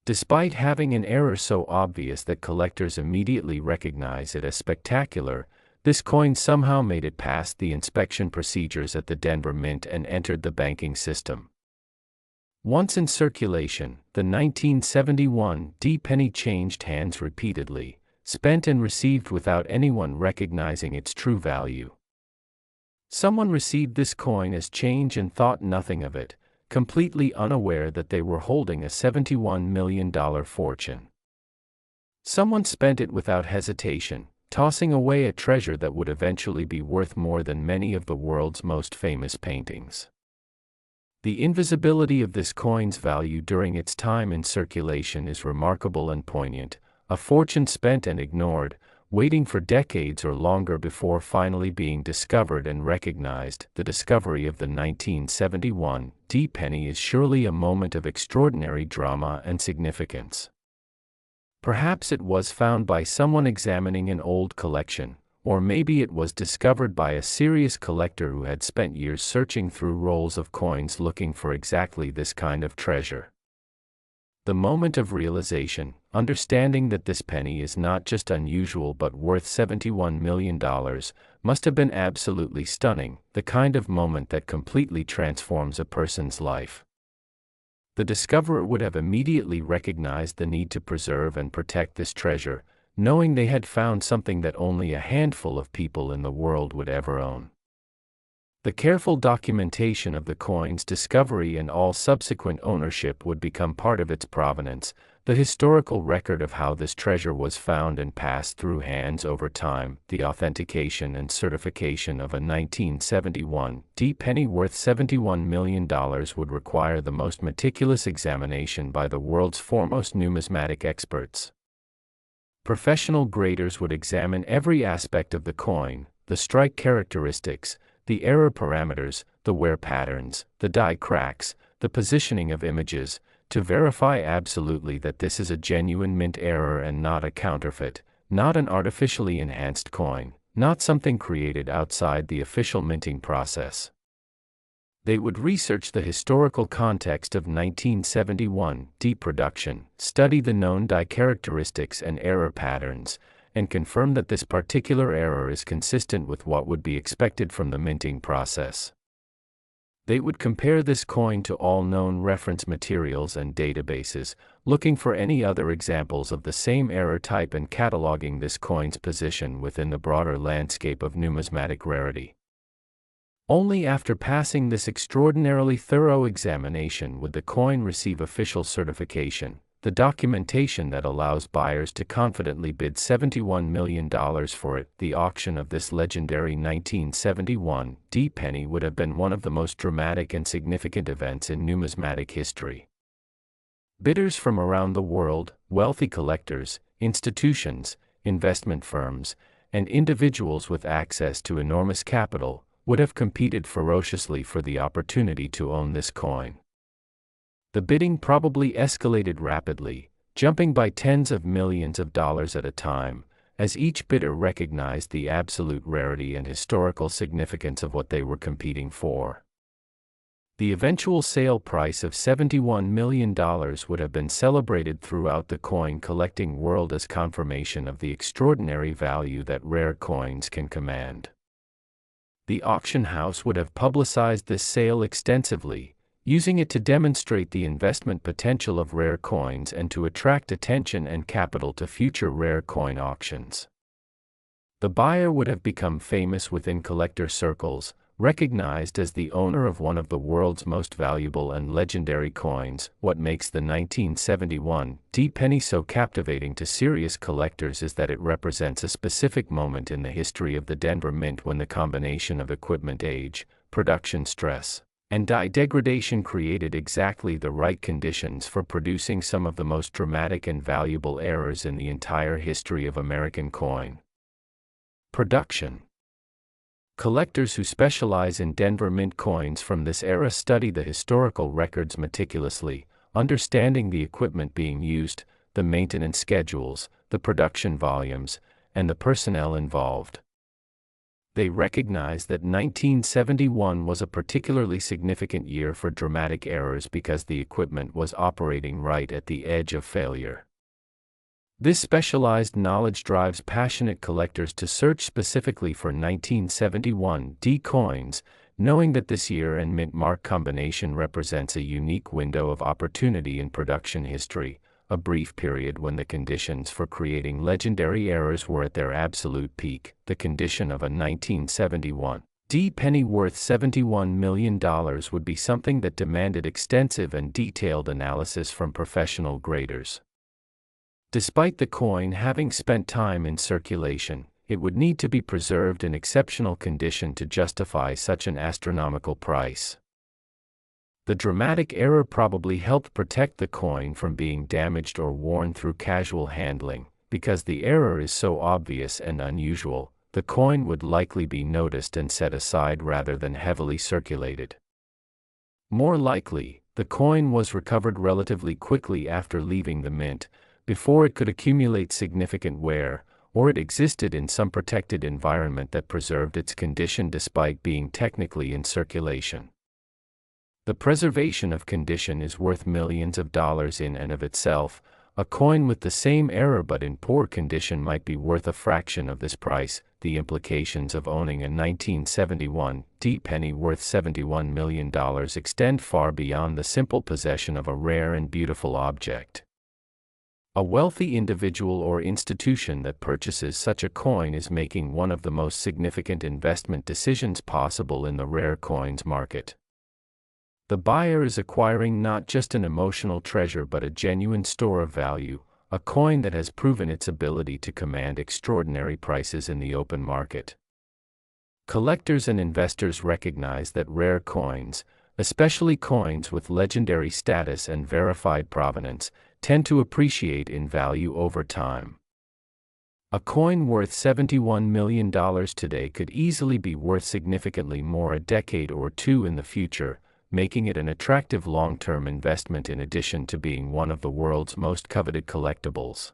Despite having an error so obvious that collectors immediately recognize it as spectacular, this coin somehow made it past the inspection procedures at the Denver Mint and entered the banking system. Once in circulation, the 1971 D penny changed hands repeatedly, spent and received without anyone recognizing its true value. Someone received this coin as change and thought nothing of it, completely unaware that they were holding a $71 million fortune. Someone spent it without hesitation, tossing away a treasure that would eventually be worth more than many of the world's most famous paintings. The invisibility of this coin's value during its time in circulation is remarkable and poignant, a fortune spent and ignored, waiting for decades or longer before finally being discovered and recognized. The discovery of the 1971 penny is surely a moment of extraordinary drama and significance. Perhaps it was found by someone examining an old collection, or maybe it was discovered by a serious collector who had spent years searching through rolls of coins looking for exactly this kind of treasure. The moment of realization, understanding that this penny is not just unusual but worth $71 million, must have been absolutely stunning, the kind of moment that completely transforms a person's life. The discoverer would have immediately recognized the need to preserve and protect this treasure, knowing they had found something that only a handful of people in the world would ever own. The careful documentation of the coin's discovery and all subsequent ownership would become part of its provenance, the historical record of how this treasure was found and passed through hands over time. The authentication and certification of a 1971 penny worth $71 million would require the most meticulous examination by the world's foremost numismatic experts. Professional graders would examine every aspect of the coin, the strike characteristics, the error parameters, the wear patterns, the die cracks, the positioning of images, to verify absolutely that this is a genuine mint error and not a counterfeit, not an artificially enhanced coin, not something created outside the official minting process. They would research the historical context of 1971 production, study the known die characteristics and error patterns, and confirm that this particular error is consistent with what would be expected from the minting process. They would compare this coin to all known reference materials and databases, looking for any other examples of the same error type and cataloging this coin's position within the broader landscape of numismatic rarity. Only after passing this extraordinarily thorough examination would the coin receive official certification, the documentation that allows buyers to confidently bid $71 million for it. The auction of this legendary 1971 penny would have been one of the most dramatic and significant events in numismatic history. Bidders from around the world, wealthy collectors, institutions, investment firms, and individuals with access to enormous capital would have competed ferociously for the opportunity to own this coin. The bidding probably escalated rapidly, jumping by tens of millions of dollars at a time, as each bidder recognized the absolute rarity and historical significance of what they were competing for. The eventual sale price of $71 million would have been celebrated throughout the coin-collecting world as confirmation of the extraordinary value that rare coins can command. The auction house would have publicized this sale extensively, using it to demonstrate the investment potential of rare coins and to attract attention and capital to future rare coin auctions. The buyer would have become famous within collector circles, recognized as the owner of one of the world's most valuable and legendary coins. What makes the 1971 penny so captivating to serious collectors is that it represents a specific moment in the history of the Denver Mint when the combination of equipment age, production stress, and die degradation created exactly the right conditions for producing some of the most dramatic and valuable errors in the entire history of American coin production. Collectors who specialize in Denver Mint coins from this era study the historical records meticulously, understanding the equipment being used, the maintenance schedules, the production volumes, and the personnel involved. They recognize that 1971 was a particularly significant year for dramatic errors because the equipment was operating right at the edge of failure. This specialized knowledge drives passionate collectors to search specifically for 1971 coins, knowing that this year and mint mark combination represents a unique window of opportunity in production history, a brief period when the conditions for creating legendary errors were at their absolute peak. The condition of a 1971 Penny worth $71 million would be something that demanded extensive and detailed analysis from professional graders. Despite the coin having spent time in circulation, it would need to be preserved in exceptional condition to justify such an astronomical price. The dramatic error probably helped protect the coin from being damaged or worn through casual handling. Because the error is so obvious and unusual, the coin would likely be noticed and set aside rather than heavily circulated. More likely, the coin was recovered relatively quickly after leaving the mint, before it could accumulate significant wear, or it existed in some protected environment that preserved its condition despite being technically in circulation. The preservation of condition is worth millions of dollars in and of itself. A coin with the same error but in poor condition might be worth a fraction of this price. The implications of owning a 1971 penny worth $71 million extend far beyond the simple possession of a rare and beautiful object. A wealthy individual or institution that purchases such a coin is making one of the most significant investment decisions possible in the rare coins market. The buyer is acquiring not just an emotional treasure but a genuine store of value, a coin that has proven its ability to command extraordinary prices in the open market. Collectors and investors recognize that rare coins, especially coins with legendary status and verified provenance, tend to appreciate in value over time. A coin worth $71 million today could easily be worth significantly more a decade or two in the future, making it an attractive long-term investment in addition to being one of the world's most coveted collectibles.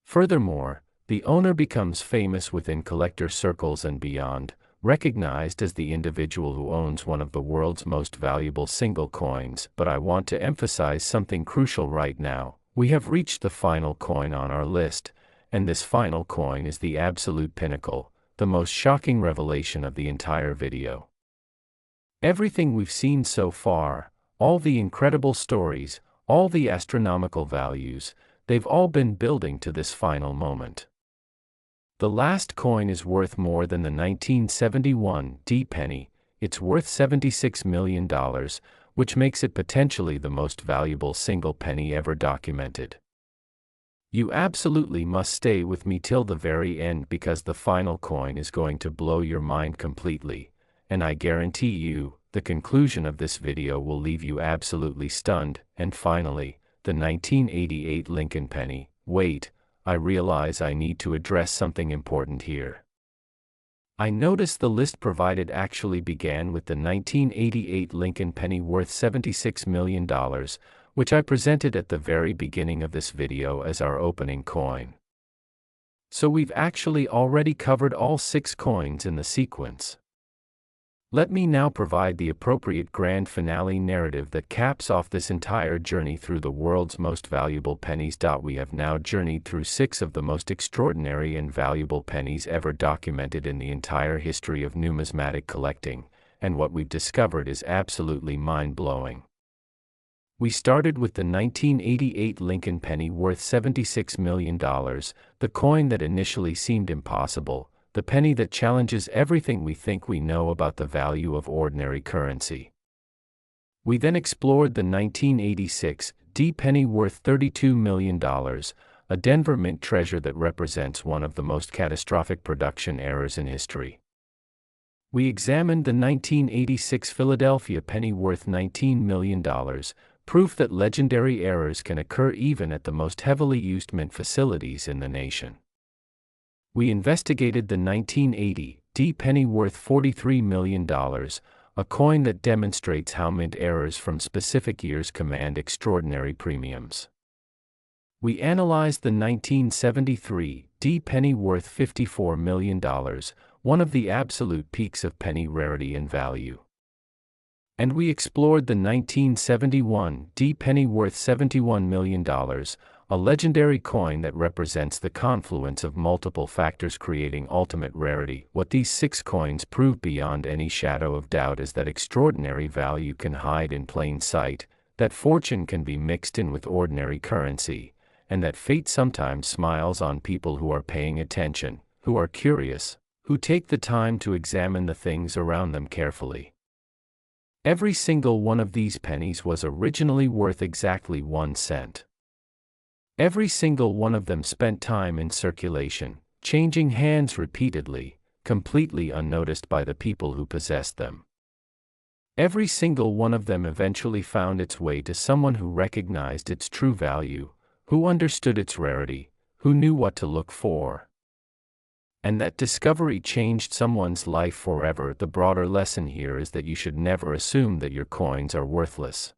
Furthermore, the owner becomes famous within collector circles and beyond, recognized as the individual who owns one of the world's most valuable single coins. But I want to emphasize something crucial right now. We have reached the final coin on our list, and this final coin is the absolute pinnacle, the most shocking revelation of the entire video. Everything we've seen so far, all the incredible stories, all the astronomical values, they've all been building to this final moment. The last coin is worth more than the 1971 penny. It's worth $76 million, which makes it potentially the most valuable single penny ever documented. You absolutely must stay with me till the very end because the final coin is going to blow your mind completely. And I guarantee you, the conclusion of this video will leave you absolutely stunned. And finally, the 1988 Lincoln penny. Wait, I realize I need to address something important here. I noticed the list provided actually began with the 1988 Lincoln penny worth $76 million, which I presented at the very beginning of this video as our opening coin. So we've actually already covered all 6 coins in the sequence. Let me now provide the appropriate grand finale narrative that caps off this entire journey through the world's most valuable pennies. We have now journeyed through 6 of the most extraordinary and valuable pennies ever documented in the entire history of numismatic collecting, and what we've discovered is absolutely mind-blowing. We started with the 1988 Lincoln penny worth $76 million, the coin that initially seemed impossible, the penny that challenges everything we think we know about the value of ordinary currency. We then explored the 1986 penny worth $32 million, a Denver Mint treasure that represents one of the most catastrophic production errors in history. We examined the 1986 Philadelphia penny worth $19 million, proof that legendary errors can occur even at the most heavily used mint facilities in the nation. We investigated the 1980 penny worth $43 million, a coin that demonstrates how mint errors from specific years command extraordinary premiums. We analyzed the 1973 penny worth $54 million, one of the absolute peaks of penny rarity and value. And we explored the 1971 penny worth $71 million, a legendary coin that represents the confluence of multiple factors creating ultimate rarity. What these 6 coins prove beyond any shadow of doubt is that extraordinary value can hide in plain sight, that fortune can be mixed in with ordinary currency, and that fate sometimes smiles on people who are paying attention, who are curious, who take the time to examine the things around them carefully. Every single one of these pennies was originally worth exactly 1 cent. Every single one of them spent time in circulation, changing hands repeatedly, completely unnoticed by the people who possessed them. Every single one of them eventually found its way to someone who recognized its true value, who understood its rarity, who knew what to look for. And that discovery changed someone's life forever. The broader lesson here is that you should never assume that your coins are worthless.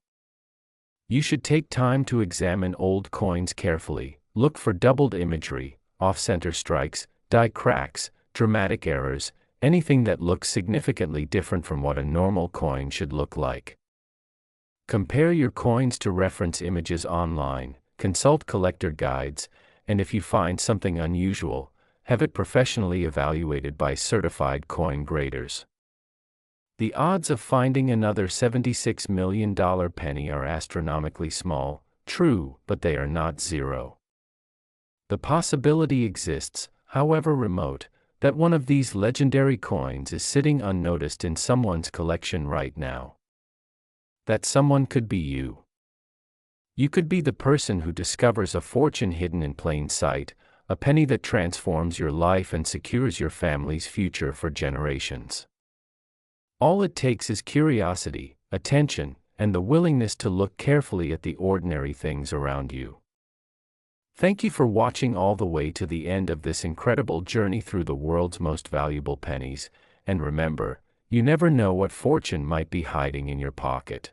You should take time to examine old coins carefully, look for doubled imagery, off-center strikes, die cracks, dramatic errors, anything that looks significantly different from what a normal coin should look like. Compare your coins to reference images online, consult collector guides, and if you find something unusual, have it professionally evaluated by certified coin graders. The odds of finding another $76 million penny are astronomically small, true, but they are not zero. The possibility exists, however remote, that one of these legendary coins is sitting unnoticed in someone's collection right now. That someone could be you. You could be the person who discovers a fortune hidden in plain sight, a penny that transforms your life and secures your family's future for generations. All it takes is curiosity, attention, and the willingness to look carefully at the ordinary things around you. Thank you for watching all the way to the end of this incredible journey through the world's most valuable pennies, and remember, you never know what fortune might be hiding in your pocket.